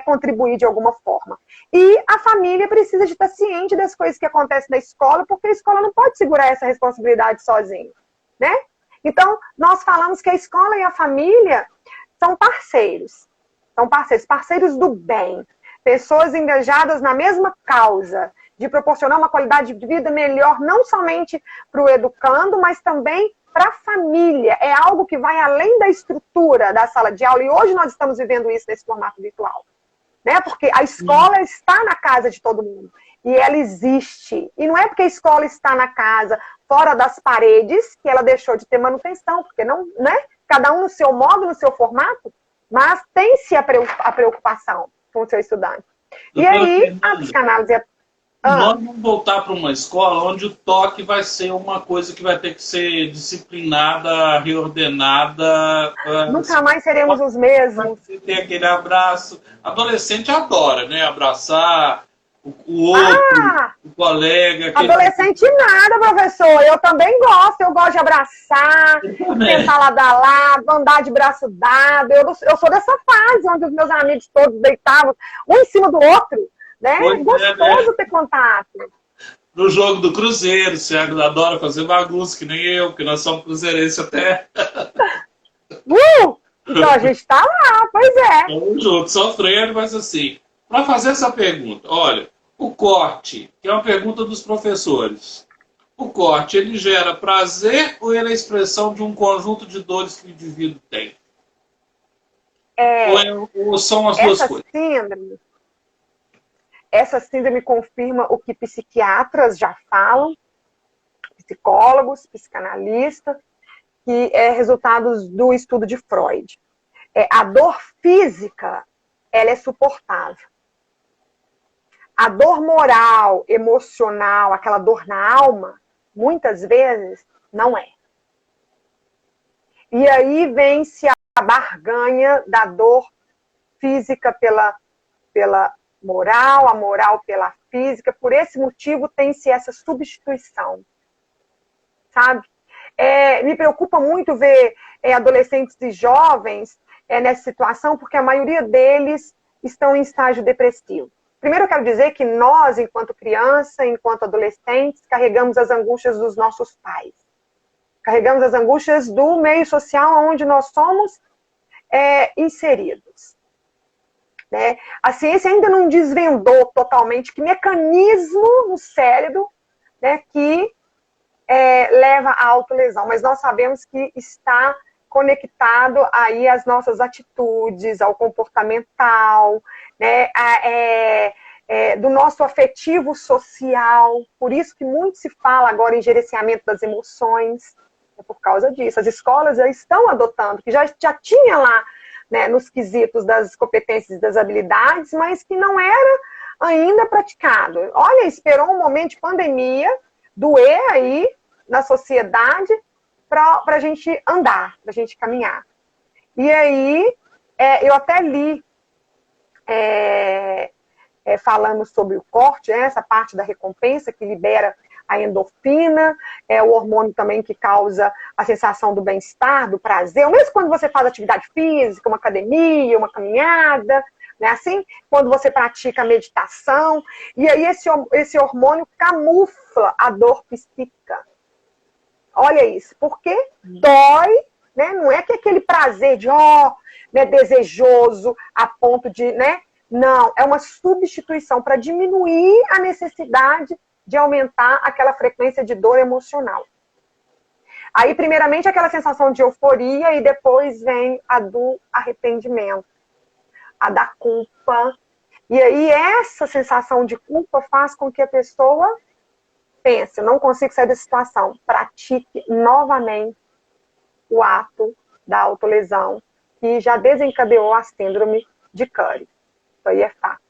contribuir de alguma forma. E a família precisa de estar ciente das coisas que acontecem na escola, porque a escola não pode segurar essa responsabilidade sozinha, né? Então, nós falamos que a escola e a família são parceiros. São parceiros do bem. Pessoas engajadas na mesma causa, de proporcionar uma qualidade de vida melhor, não somente para o educando, mas também para a família. É algo que vai além da estrutura da sala de aula. E hoje nós estamos vivendo isso nesse formato virtual. né? Porque a escola está na casa de todo mundo. E ela existe. E não é porque a escola está na casa, fora das paredes, que ela deixou de ter manutenção, porque não, né? Cada um no seu modo, no seu formato, mas tem-se a preocupação com o seu estudante. E aí, a psicanálise é... Nós vamos voltar para uma escola onde o toque vai ser uma coisa que vai ter que ser disciplinada, reordenada. Nunca mais seremos os mesmos. Tem aquele abraço. Adolescente adora, né? Abraçar o outro, o colega. Adolescente nada, professor. Eu também gosto. Eu gosto de abraçar, sentar lado a lado, andar de braço dado. Eu sou dessa fase onde os meus amigos todos deitavam um em cima do outro. Né? É gostoso ter contato. No jogo do Cruzeiro, o Thiago adora fazer bagunça, que nem eu, porque nós somos cruzeirenses até. Então a gente tá lá, pois é. Estamos juntos, sofrendo, mas assim, para fazer essa pergunta, olha, o corte, que é uma pergunta dos professores, o corte, ele gera prazer ou ele é a expressão de um conjunto de dores que o indivíduo tem? Ou são as duas coisas? Essa síndrome confirma o que psiquiatras já falam, psicólogos, psicanalistas, que é resultado do estudo de Freud. A dor física, ela é suportável. A dor moral, emocional, aquela dor na alma, muitas vezes não é. E aí vem-se a barganha da dor física pela moral, a moral pela física. Por esse motivo tem-se essa substituição, sabe? Me preocupa muito ver adolescentes e jovens nessa situação, porque a maioria deles estão em estágio depressivo. Primeiro eu quero dizer que nós, enquanto criança, enquanto adolescentes, carregamos as angústias dos nossos pais. Carregamos as angústias do meio social onde nós somos inseridos. Né? A ciência ainda não desvendou totalmente que mecanismo no cérebro, né, que leva à autolesão, mas nós sabemos que está conectado aí às nossas atitudes, ao comportamental, né, do nosso afetivo social. Por isso que muito se fala agora em gerenciamento das emoções, é por causa disso. As escolas já estão adotando, que já tinha lá, né, nos quesitos das competências e das habilidades, mas que não era ainda praticado. Olha, esperou um momento de pandemia, doer aí na sociedade para a gente andar, para a gente caminhar. E aí, eu até li falando sobre o corte, essa parte da recompensa que libera a endorfina, o hormônio também que causa a sensação do bem-estar, do prazer, mesmo quando você faz atividade física, uma academia, uma caminhada, né? Assim, quando você pratica meditação, e aí esse hormônio camufla a dor psíquica. Olha isso, porque dói, né? Não é que aquele prazer de, né, desejoso, a ponto de, né? Não, é uma substituição para diminuir a necessidade de aumentar aquela frequência de dor emocional. Aí, primeiramente, aquela sensação de euforia e depois vem a do arrependimento, a da culpa. E aí, essa sensação de culpa faz com que a pessoa pense, não consigo sair dessa situação, pratique novamente o ato da autolesão, que já desencadeou a síndrome de Curie. Isso aí é fato.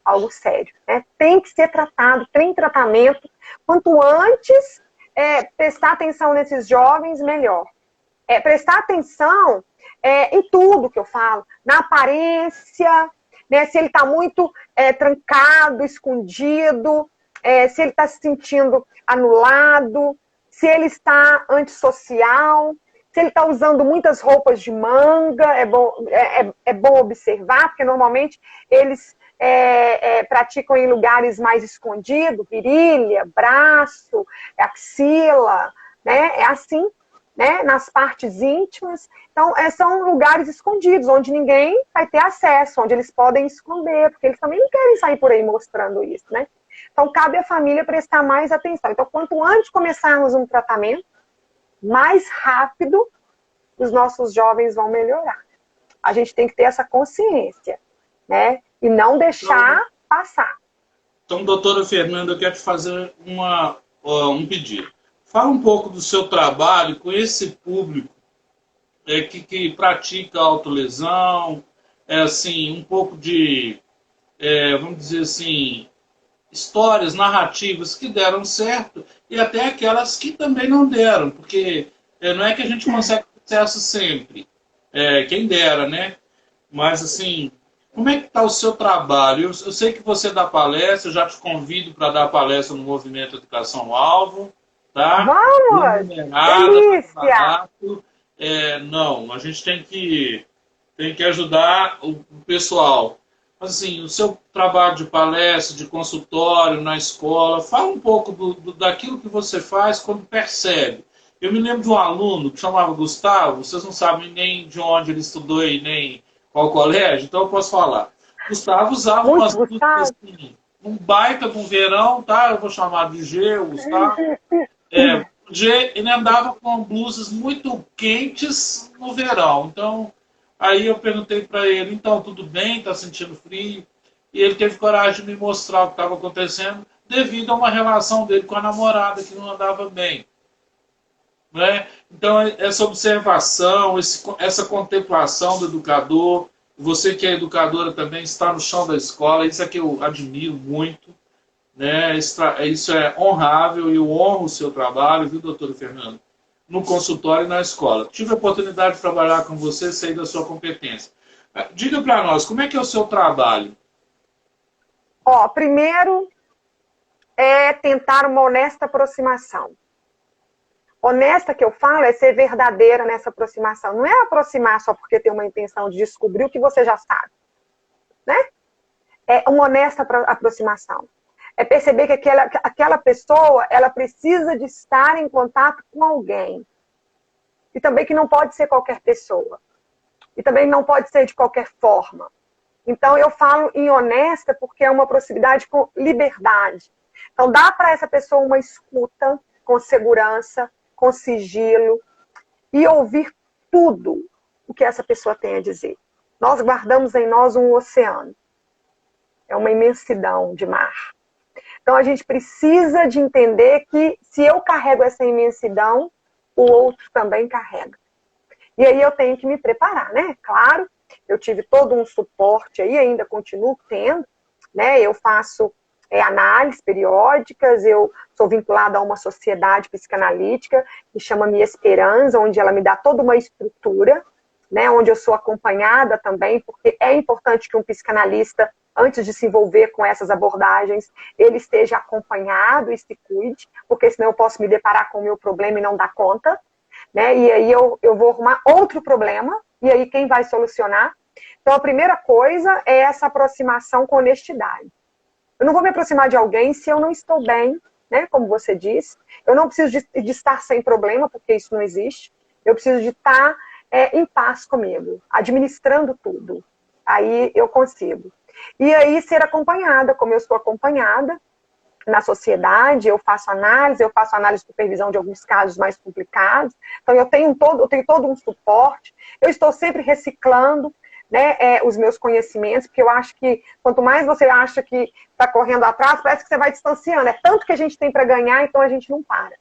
Algo sério, né? Tem que ser tratado, tem tratamento. Quanto antes prestar atenção nesses jovens, melhor. Prestar atenção em tudo que eu falo, na aparência, né? Se ele está muito trancado, escondido, se ele está se sentindo anulado, se ele está antissocial, se ele está usando muitas roupas de manga, é bom observar, porque normalmente eles praticam em lugares mais escondidos, virilha, braço, axila, né? É assim, né? Nas partes íntimas. Então, são lugares escondidos, onde ninguém vai ter acesso, onde eles podem esconder, porque eles também não querem sair por aí mostrando isso, né? Então, cabe à família prestar mais atenção. Então, quanto antes começarmos um tratamento, mais rápido os nossos jovens vão melhorar. A gente tem que ter essa consciência, né? e não deixar passar. Então, doutora Fernanda, eu quero te fazer um pedido. Fala um pouco do seu trabalho com esse público que pratica autolesão, assim, um pouco de, vamos dizer assim, histórias, narrativas que deram certo e até aquelas que também não deram, porque não é que a gente consegue sucesso sempre, quem dera, né? Mas, assim, como é que está o seu trabalho? Eu sei que você dá palestra, eu já te convido para dar palestra no Movimento Educação Alvo, tá? Vamos! Remunerada, Delícia! barato. Não, a gente tem que ajudar o pessoal. Mas, assim, o seu trabalho de palestra, de consultório na escola, fala um pouco daquilo que você faz quando percebe. Eu me lembro de um aluno que chamava Gustavo, vocês não sabem nem de onde ele estudou e nem qual colégio, então eu posso falar. Gustavo usava umas blusas assim, um baita de um verão, tá? Eu vou chamar de G, o Gustavo. G, ele andava com blusas muito quentes no verão. Então, aí eu perguntei para ele, então, tudo bem? Está sentindo frio? E ele teve coragem de me mostrar o que estava acontecendo devido a uma relação dele com a namorada que não andava bem. Né? Então, essa observação, essa contemplação do educador, você que é educadora também está no chão da escola, isso é que eu admiro muito, né? Isso é honrável e eu honro o seu trabalho, viu, doutora Fernanda? No consultório e na escola. Tive a oportunidade de trabalhar com você, sei da sua competência. Diga para nós, como é que é o seu trabalho? Primeiro é tentar uma honesta aproximação. Honesta que eu falo é ser verdadeira nessa aproximação. Não é aproximar só porque tem uma intenção de descobrir o que você já sabe. Né? É uma honesta aproximação. É perceber que aquela pessoa, ela precisa de estar em contato com alguém. E também que não pode ser qualquer pessoa. E também não pode ser de qualquer forma. Então, eu falo em honesta porque é uma proximidade com liberdade. Então, dá para essa pessoa uma escuta com segurança, com sigilo, e ouvir tudo o que essa pessoa tem a dizer. Nós guardamos em nós um oceano. É uma imensidão de mar. Então, a gente precisa de entender que se eu carrego essa imensidão, o outro também carrega. E aí eu tenho que me preparar, né? Claro, eu tive todo um suporte aí, ainda continuo tendo, né? Eu faço análises periódicas, eu sou vinculada a uma sociedade psicanalítica que chama Minha Esperança, onde ela me dá toda uma estrutura, né? Onde eu sou acompanhada também, porque é importante que um psicanalista, antes de se envolver com essas abordagens, ele esteja acompanhado e se cuide, porque senão eu posso me deparar com o meu problema e não dar conta, né? E aí eu vou arrumar outro problema, e aí quem vai solucionar? Então a primeira coisa é essa aproximação com honestidade. Eu não vou me aproximar de alguém se eu não estou bem, né? Como você disse. Eu não preciso de estar sem problema, porque isso não existe. Eu preciso de estar em paz comigo, administrando tudo. Aí eu consigo. E aí ser acompanhada, como eu sou acompanhada na sociedade, eu faço análise de supervisão de alguns casos mais complicados. Então eu tenho todo um suporte. Eu estou sempre reciclando, né, os meus conhecimentos, porque eu acho que quanto mais você acha que está correndo atrás, parece que você vai distanciando. É tanto que a gente tem para ganhar, então a gente não para.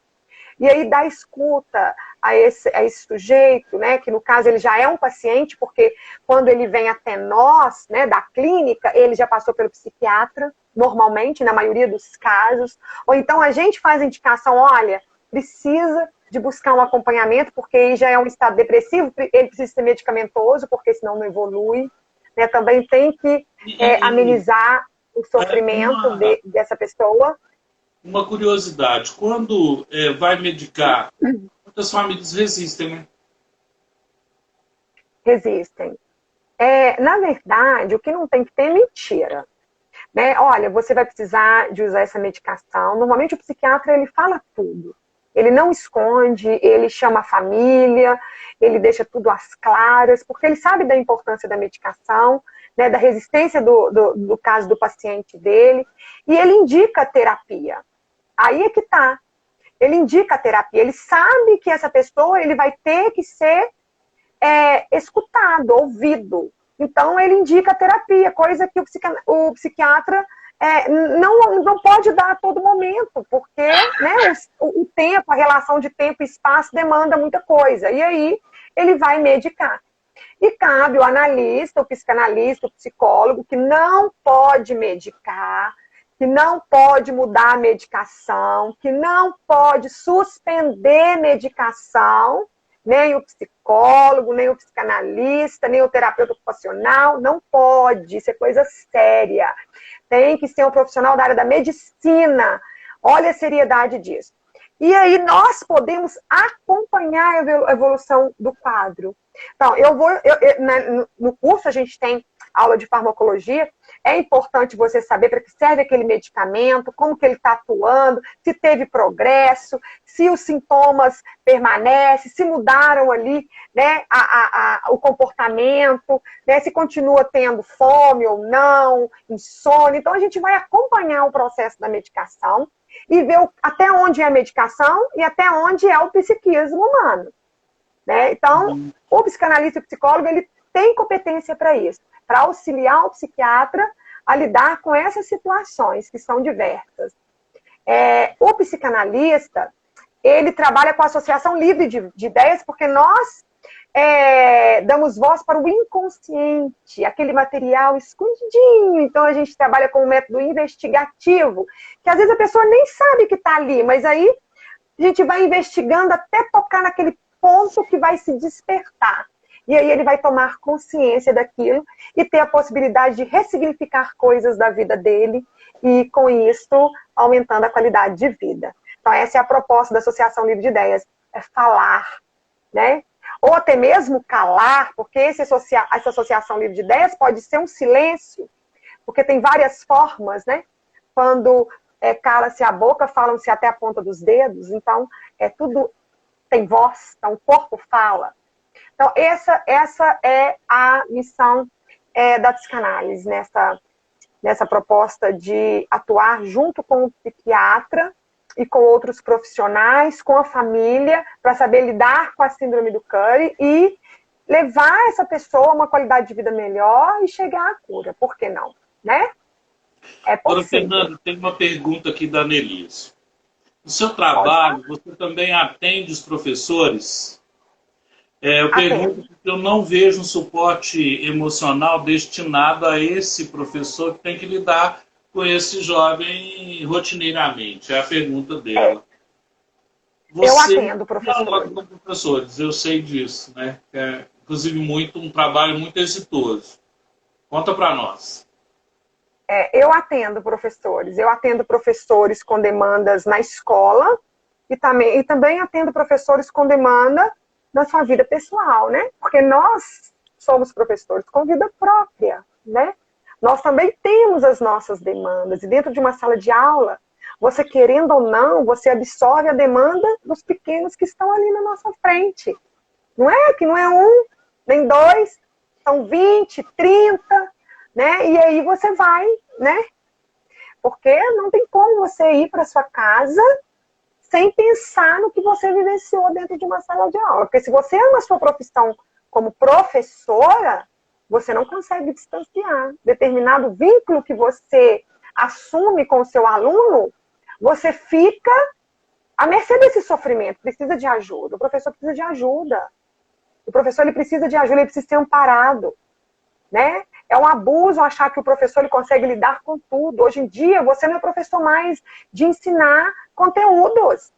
E aí dá escuta a esse sujeito, né, que no caso ele já é um paciente, porque quando ele vem até nós, né, da clínica, ele já passou pelo psiquiatra, normalmente, na maioria dos casos. Ou então a gente faz a indicação, olha, precisa de buscar um acompanhamento, porque aí já é um estado depressivo, ele precisa ser medicamentoso, porque senão não evolui. Né? Também tem que amenizar o sofrimento dessa pessoa. Uma curiosidade, quando vai medicar, muitas famílias resistem, né? Resistem. Na verdade, o que não tem que ter é mentira. Né? Olha, você vai precisar de usar essa medicação. Normalmente o psiquiatra, ele fala tudo. Ele não esconde, ele chama a família, ele deixa tudo às claras, porque ele sabe da importância da medicação, né, da resistência do caso do paciente dele, e ele indica a terapia. Aí é que tá. Ele indica a terapia, ele sabe que essa pessoa ele vai ter que ser escutado, ouvido. Então, ele indica a terapia, coisa que o psiquiatra não pode dar a todo momento, porque né, o tempo, a relação de tempo e espaço demanda muita coisa. E aí, ele vai medicar. E cabe o analista, o psicanalista, o psicólogo, que não pode medicar, que não pode mudar a medicação, que não pode suspender medicação, nem o psicólogo, nem o psicanalista, nem o terapeuta ocupacional, não pode, isso é coisa séria. Tem que ser um profissional da área da medicina. Olha a seriedade disso. E aí nós podemos acompanhar a evolução do quadro. Então, no curso a gente tem aula de farmacologia, é importante você saber para que serve aquele medicamento, como que ele está atuando, se teve progresso, se os sintomas permanecem, se mudaram ali, né, o comportamento, né, se continua tendo fome ou não, insônia. Então, a gente vai acompanhar o processo da medicação e ver até onde é a medicação e até onde é o psiquismo humano. Né? Então, o psicanalista e o psicólogo, ele tem competência para isso, para auxiliar o psiquiatra a lidar com essas situações, que são diversas. O psicanalista, ele trabalha com a associação livre de ideias, porque nós damos voz para o inconsciente, aquele material escondidinho. Então, a gente trabalha com um método investigativo, que às vezes a pessoa nem sabe que está ali, mas aí a gente vai investigando até tocar naquele ponto que vai se despertar. E aí ele vai tomar consciência daquilo e ter a possibilidade de ressignificar coisas da vida dele e, com isso, aumentando a qualidade de vida. Então, essa é a proposta da Associação Livre de Ideias, é falar, né? Ou até mesmo calar, porque essa Associação Livre de Ideias pode ser um silêncio, porque tem várias formas, né? Quando cala-se a boca, falam-se até a ponta dos dedos, então, tudo tem voz, então o corpo fala. Então, essa é a missão da psicanálise, nessa proposta de atuar junto com o psiquiatra e com outros profissionais, com a família, para saber lidar com a síndrome do Cury e levar essa pessoa a uma qualidade de vida melhor e chegar à cura. Por que não? Né? É possível. Fernanda, tem uma pergunta aqui da Annelise. No seu trabalho, você também atende os professores? Eu pergunto porque eu não vejo um suporte emocional destinado a esse professor que tem que lidar com esse jovem rotineiramente. É a pergunta dela. Eu atendo professores. Com professores, eu sei disso, né? Inclusive um trabalho muito exitoso. Conta para nós. Eu atendo professores com demandas na escola e também atendo professores com demanda na sua vida pessoal, né? Porque nós somos professores com vida própria, né? Nós também temos as nossas demandas. E dentro de uma sala de aula, você querendo ou não, você absorve a demanda dos pequenos que estão ali na nossa frente. Não é que não é um, nem dois, são 20, 30, né? E aí você vai, né? Porque não tem como você ir para sua casa sem pensar no que você vivenciou dentro de uma sala de aula. Porque se você ama a sua profissão como professora, você não consegue distanciar. Determinado vínculo que você assume com o seu aluno, você fica à mercê desse sofrimento, precisa de ajuda. O professor precisa de ajuda. O professor ele precisa de ajuda, ele precisa ser amparado. Né? É um abuso achar que o professor ele consegue lidar com tudo. Hoje em dia, você não é professor mais de ensinar conteúdos.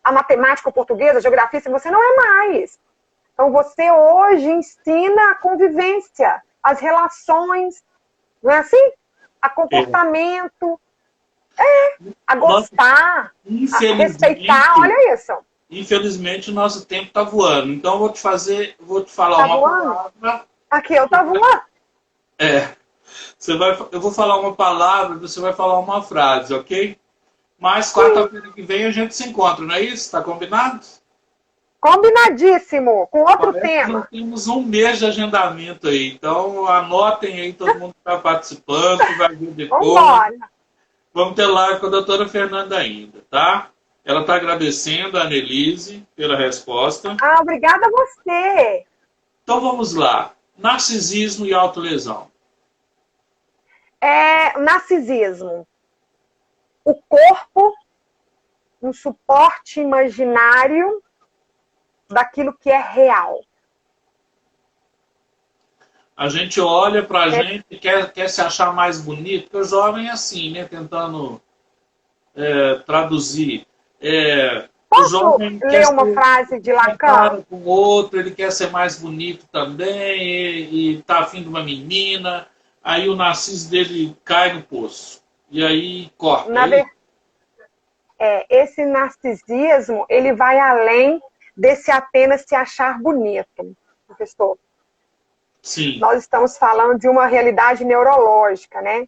A matemática, o português, a geografia, você não é mais. Então, você hoje ensina a convivência, as relações, não é assim? A comportamento, a gostar, a respeitar, olha isso. Infelizmente, o nosso tempo está voando. Então, eu vou te falar uma palavra. Aqui, eu estou voando. Eu vou falar uma palavra, você vai falar uma frase, ok? Mas quarta-feira que vem a gente se encontra, não é isso? Está combinado? Combinadíssimo, com outro tema. Nós temos um mês de agendamento aí, então anotem aí todo mundo que está participando, que vai vir depois. Vambora. Vamos ter live com a doutora Fernanda ainda, tá? Ela está agradecendo a Annelise pela resposta. Obrigada a você. Então vamos lá. Narcisismo e autolesão. Narcisismo. O corpo, um suporte imaginário daquilo que é real. A gente olha para a gente e quer se achar mais bonito, porque o jovem é assim, né? Tentando traduzir. O Posso jovem ler uma frase de Lacan? Com o outro, ele quer ser mais bonito também, e tá afim de uma menina, aí o narciso dele cai no poço. E aí corta. Esse narcisismo, ele vai além desse apenas se achar bonito, professor. Sim. Nós estamos falando de uma realidade neurológica, né?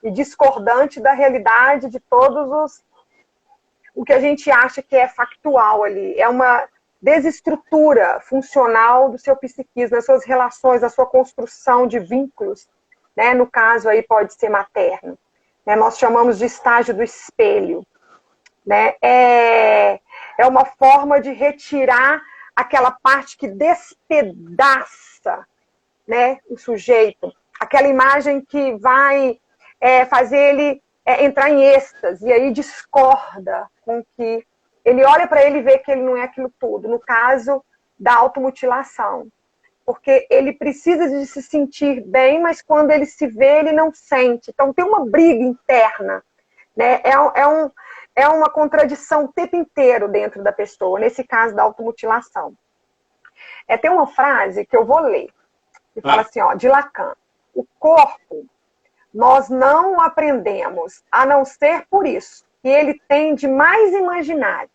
E discordante da realidade de todos o que a gente acha que é factual ali. É uma desestrutura funcional do seu psiquismo, das suas relações, da sua construção de vínculos, né? No caso aí pode ser materno. Né? Nós chamamos de estágio do espelho. Né? É uma forma de retirar aquela parte que despedaça, né, o sujeito, aquela imagem que vai fazer ele entrar em êxtase, e aí discorda com que ele olha para ele e vê que ele não é aquilo tudo, no caso da automutilação. Porque ele precisa de se sentir bem, mas quando ele se vê, ele não sente. Então tem uma briga interna, né? É uma contradição o tempo inteiro dentro da pessoa, nesse caso da automutilação. Tem uma frase que eu vou ler, que fala assim, de Lacan: o corpo, nós não aprendemos, a não ser por isso, que ele tem de mais imaginário.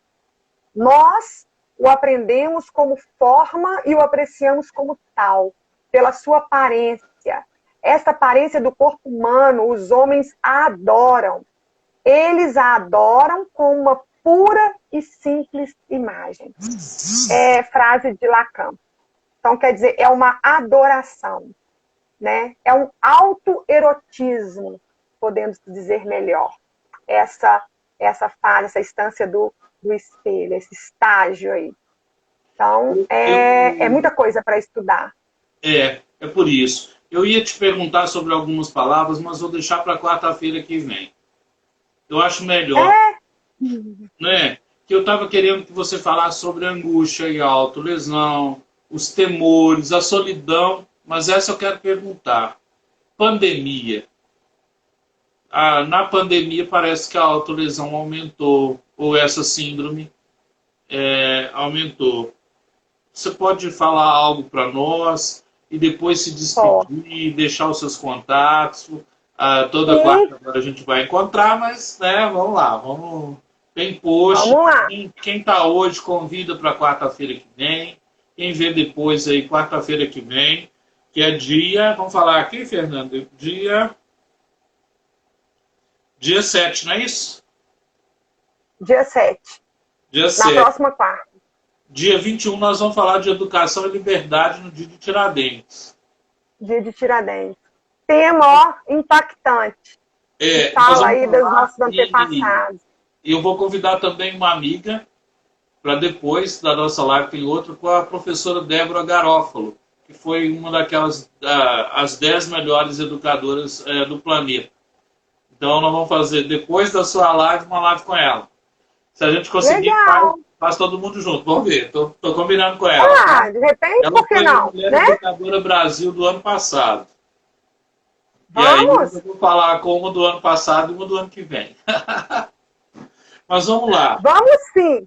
Nós o aprendemos como forma e o apreciamos como tal, pela sua aparência. Essa aparência do corpo humano, os homens a adoram. Eles a adoram com uma pura e simples imagem. É frase de Lacan. Então, quer dizer, é uma adoração, né? É um autoerotismo, podemos dizer melhor. Essa fase, essa instância do espelho, esse estágio aí. Então, é muita coisa para estudar. É por isso. Eu ia te perguntar sobre algumas palavras, mas vou deixar para quarta-feira que vem. Eu acho melhor. Né? Que eu estava querendo que você falasse sobre a angústia e a autolesão, os temores, a solidão, mas essa eu quero perguntar. Pandemia. Na pandemia parece que a autolesão aumentou, ou essa síndrome aumentou. Você pode falar algo para nós e depois se despedir, deixar os seus contatos. Toda quarta agora a gente vai encontrar, mas né, vamos lá, tem post. Quem está hoje convida para quarta-feira que vem. Quem vê depois aí, quarta-feira que vem, que é dia, vamos falar aqui, Fernando, dia 7, não é isso? Dia 7. Dia 7. Na próxima quarta. Dia 21 nós vamos falar de educação e liberdade no dia de Tiradentes. Dia de Tiradentes. Tema impactante. Fala aí dos nossos antepassados. E eu vou convidar também uma amiga para depois da nossa live, tem outro com a professora Débora Garófalo, que foi uma daquelas, as 10 melhores educadoras do planeta. Então nós vamos fazer, depois da sua live, uma live com ela. Se a gente conseguir, faz todo mundo junto. Vamos ver, tô combinando com ela. De repente, ela por que não? Ela foi a mulher educadora Brasil do ano passado. Vamos? E aí eu vou falar com uma do ano passado e uma do ano que vem. Mas vamos lá. Vamos sim.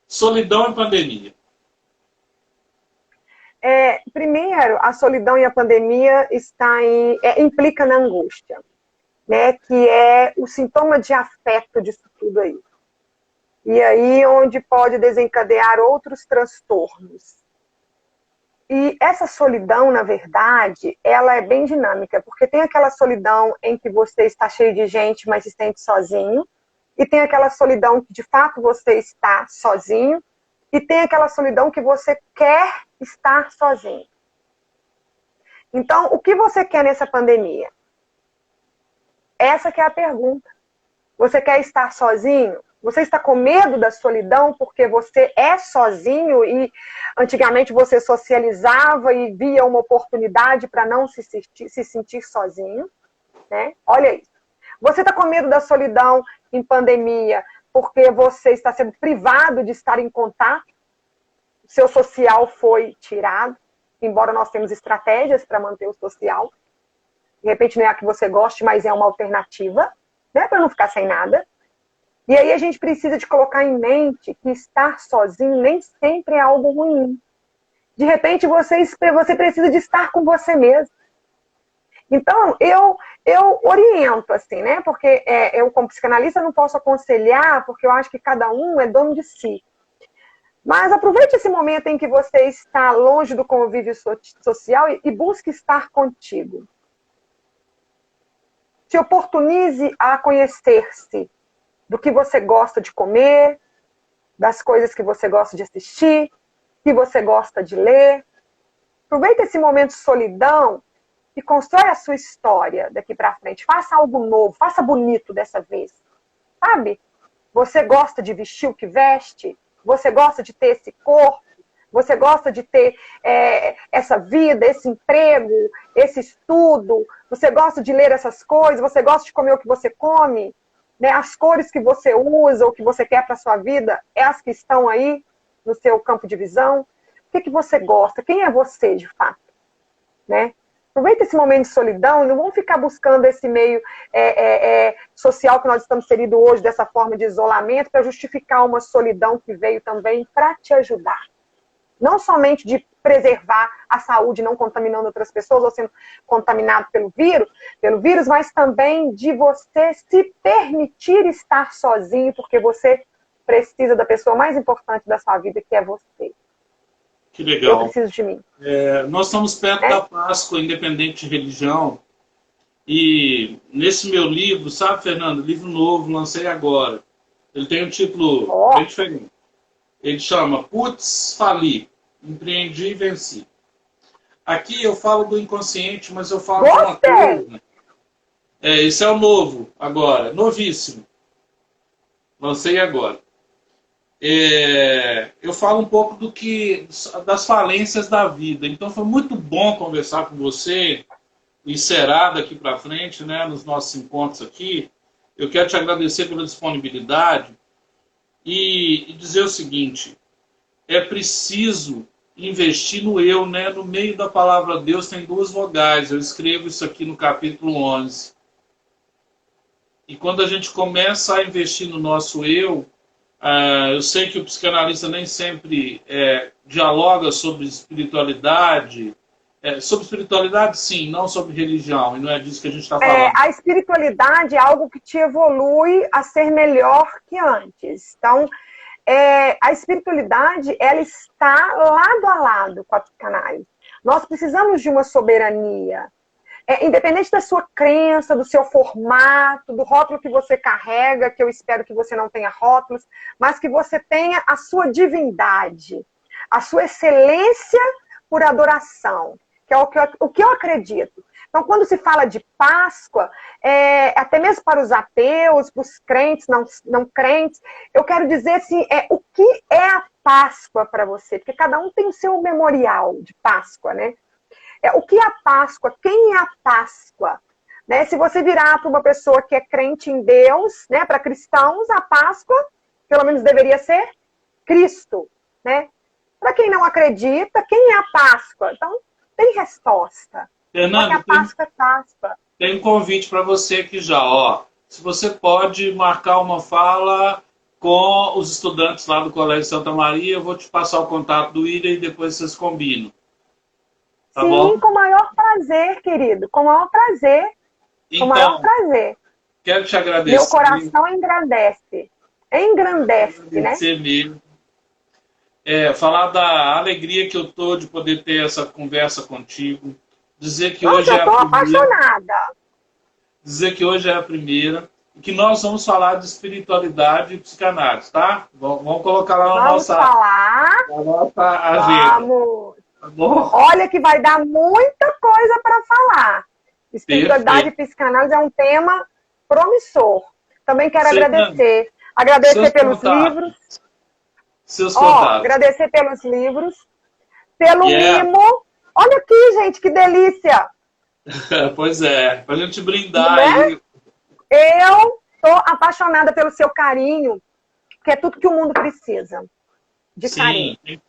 Solidão e pandemia. Primeiro, a solidão e a pandemia implica na angústia, né? Que é o sintoma de afeto disso tudo aí. E aí onde pode desencadear outros transtornos. E essa solidão, na verdade, ela é bem dinâmica, porque tem aquela solidão em que você está cheio de gente, mas se sente sozinho, e tem aquela solidão que, de fato, você está sozinho, e tem aquela solidão que você quer estar sozinho. Então, o que você quer nessa pandemia? Essa que é a pergunta. Você quer estar sozinho? Você está com medo da solidão porque você é sozinho e antigamente você socializava e via uma oportunidade para não se sentir sozinho, né? Olha isso. Você está com medo da solidão em pandemia porque você está sendo privado de estar em contato, seu social foi tirado, embora nós temos estratégias para manter o social. De repente não é a que você goste, mas é uma alternativa, né, para não ficar sem nada. E aí a gente precisa de colocar em mente que estar sozinho nem sempre é algo ruim. De repente você precisa de estar com você mesmo. Então, eu oriento, assim, né? Porque eu, como psicanalista, não posso aconselhar, porque eu acho que cada um é dono de si. Mas aproveite esse momento em que você está longe do convívio social e busque estar contigo. Se oportunize a conhecer-se do que você gosta de comer, das coisas que você gosta de assistir, que você gosta de ler. Aproveite esse momento de solidão e constrói a sua história daqui para frente. Faça algo novo, faça bonito dessa vez. Sabe? Você gosta de vestir o que veste? Você gosta de ter esse corpo? Você gosta de ter essa vida, esse emprego, esse estudo? Você gosta de ler essas coisas? Você gosta de comer o que você come? Né? As cores que você usa, o que você quer para a sua vida, é as que estão aí no seu campo de visão? O que você gosta? Quem é você, de fato? Né? Aproveita esse momento de solidão e não vamos ficar buscando esse meio social que nós estamos inseridos hoje, dessa forma de isolamento, para justificar uma solidão que veio também para te ajudar. Não somente de preservar a saúde, não contaminando outras pessoas ou sendo contaminado pelo vírus, mas também de você se permitir estar sozinho, porque você precisa da pessoa mais importante da sua vida, que é você. Que legal. Eu preciso de mim. Nós estamos perto da Páscoa, independente de religião. E nesse meu livro, sabe, Fernando? Livro novo, lancei agora. Ele tem um título bem diferente. Ele chama Putz, Fali, Empreendi e Venci. Aqui eu falo do inconsciente, mas eu falo de uma coisa. Esse é o novo, agora. Novíssimo. Lancei agora. Eu falo um pouco das falências da vida. Então foi muito bom conversar com você e será daqui para frente, né, nos nossos encontros aqui. Eu quero te agradecer pela disponibilidade e dizer o seguinte: é preciso investir no eu, né? No meio da palavra Deus tem 2 vogais. Eu escrevo isso aqui no capítulo 11. E quando a gente começa a investir no nosso eu, eu sei que o psicanalista nem sempre dialoga sobre espiritualidade. Sobre espiritualidade, sim, não sobre religião. E não é disso que a gente está falando. A espiritualidade é algo que te evolui a ser melhor que antes. Então, a espiritualidade, ela está lado a lado com a psicanálise. Nós precisamos de uma soberania. Independente da sua crença, do seu formato, do rótulo que você carrega, que eu espero que você não tenha rótulos, mas que você tenha a sua divindade, a sua excelência por adoração, que é o que eu acredito. Então, quando se fala de Páscoa, até mesmo para os ateus, para os crentes, não crentes, eu quero dizer assim, o que é a Páscoa para você? Porque cada um tem o seu memorial de Páscoa, né? O que é a Páscoa? Quem é a Páscoa? Né? Se você virar para uma pessoa que é crente em Deus, né, para cristãos, a Páscoa, pelo menos deveria ser Cristo. Né? Para quem não acredita, quem é a Páscoa? Então, tem resposta. Fernando, a Páscoa é Páscoa. Tem um convite para você aqui já. Se você pode marcar uma fala com os estudantes lá do Colégio Santa Maria, eu vou te passar o contato do William e depois vocês combinam. Tá Sim, bom? Com o maior prazer, querido. Com o maior prazer. Então, com o maior prazer. Quero te agradecer. Meu coração engrandece. Engrandece, né? Mesmo. Falar da alegria que eu tô de poder ter essa conversa contigo. Dizer que hoje é a primeira. Eu tô apaixonada. Dizer que hoje é a primeira. E que nós vamos falar de espiritualidade e psicanálise, tá? Vamos colocar lá na nossa agenda. Vamos. Olha que vai dar muita coisa para falar. Espiritualidade e psicanálise é um tema promissor. Também quero agradecer Agradecer Seus pelos contatos. livros. Seus contatos. Agradecer pelos livros. Pelo Yeah. mimo. Olha aqui, gente, que delícia. Pois é, pra gente brindar Não é? aí. Eu tô apaixonada pelo seu carinho, que é tudo que o mundo precisa. De carinho. Sim,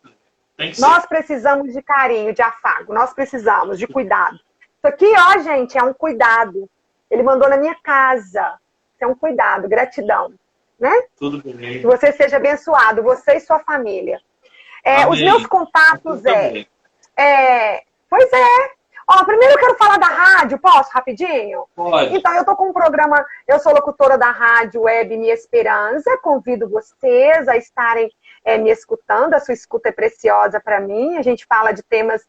tem que Nós ser. precisamos de carinho, de afago. Nós precisamos de cuidado. Isso aqui, ó, gente, é um cuidado. Ele mandou na minha casa. Isso é um cuidado, gratidão. Né? Tudo bem. Que você seja abençoado, você e sua família. Os meus contatos Pois é. Ó, primeiro eu quero falar da rádio, posso, rapidinho? Pode. Então, eu tô com um programa, eu sou locutora da rádio web Minha Esperança, convido vocês a estarem me escutando, a sua escuta é preciosa para mim, a gente fala de temas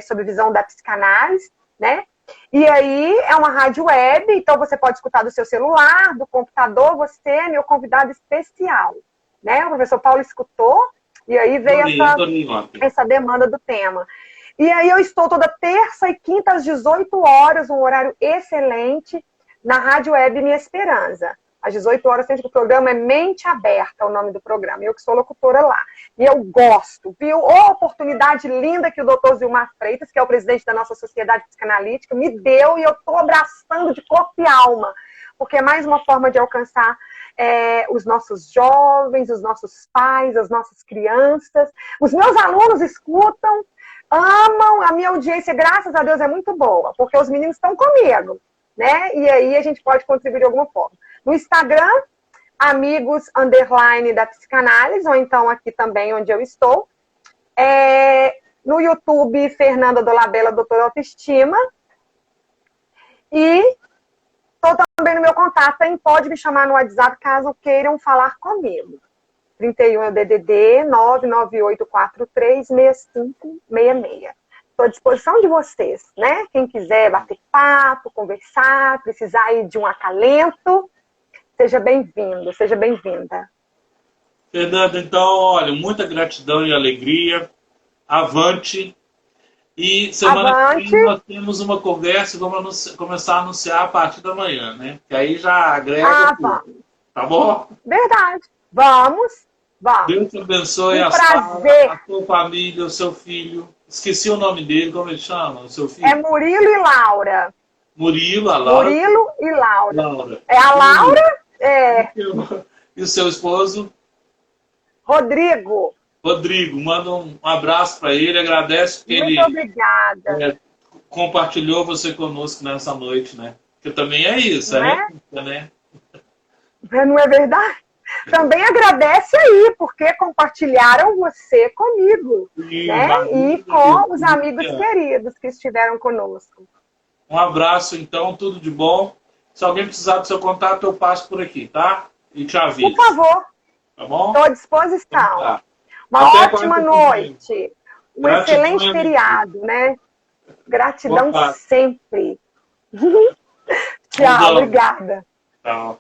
sobre visão da psicanálise, né? E aí, é uma rádio web, então você pode escutar do seu celular, do computador, você é meu convidado especial, né? O professor Paulo escutou, e aí veio essa demanda do tema. E aí eu estou toda terça e quinta às 18 horas, um horário excelente, na Rádio Web Minha Esperança. Às 18 horas, o programa é Mente Aberta, o nome do programa. Eu que sou locutora lá. E eu gosto, viu? Ô, oportunidade linda que o doutor Zilmar Freitas, que é o presidente da nossa Sociedade Psicanalítica, me deu e eu estou abraçando de corpo e alma. Porque é mais uma forma de alcançar os nossos jovens, os nossos pais, as nossas crianças. Os meus alunos escutam, amam, a minha audiência, graças a Deus, é muito boa, porque os meninos estão comigo, né? E aí a gente pode contribuir de alguma forma. No Instagram, amigos, _ da psicanálise, ou então aqui também onde eu estou. No YouTube, Fernanda Dolabella, doutora autoestima. E estou também no meu contato, pode me chamar no WhatsApp caso queiram falar comigo. 31 é o DDD 998436566. Estou à disposição de vocês, né? Quem quiser bater papo, conversar, precisar aí de um acalento, seja bem-vindo, seja bem-vinda. Fernanda, então, olha, muita gratidão e alegria. Avante. E semana que vem nós temos uma conversa e vamos começar a anunciar a partir da manhã, né? Que aí já agrega tudo. Tá bom? Verdade. Vamos. Deus te abençoe a sua família, o seu filho. Esqueci o nome dele, como ele chama? O seu filho? É Murilo e Laura. Murilo, a Laura. Murilo e Laura. É a Laura? E o seu esposo? Rodrigo. Rodrigo, manda um abraço para ele, agradece porque Muito obrigada. Compartilhou você conosco nessa noite, né? Porque também é isso, né? Não é verdade? Também agradece aí, porque compartilharam você comigo, né? E com os amigos queridos que estiveram conosco. Um abraço, então, tudo de bom. Se alguém precisar do seu contato, eu passo por aqui, tá? E te aviso. Por favor. Tá bom? Estou à disposição. Então, tá. Uma ótima noite. Um excelente feriado, né? Gratidão sempre. Tchau, obrigada. Tchau.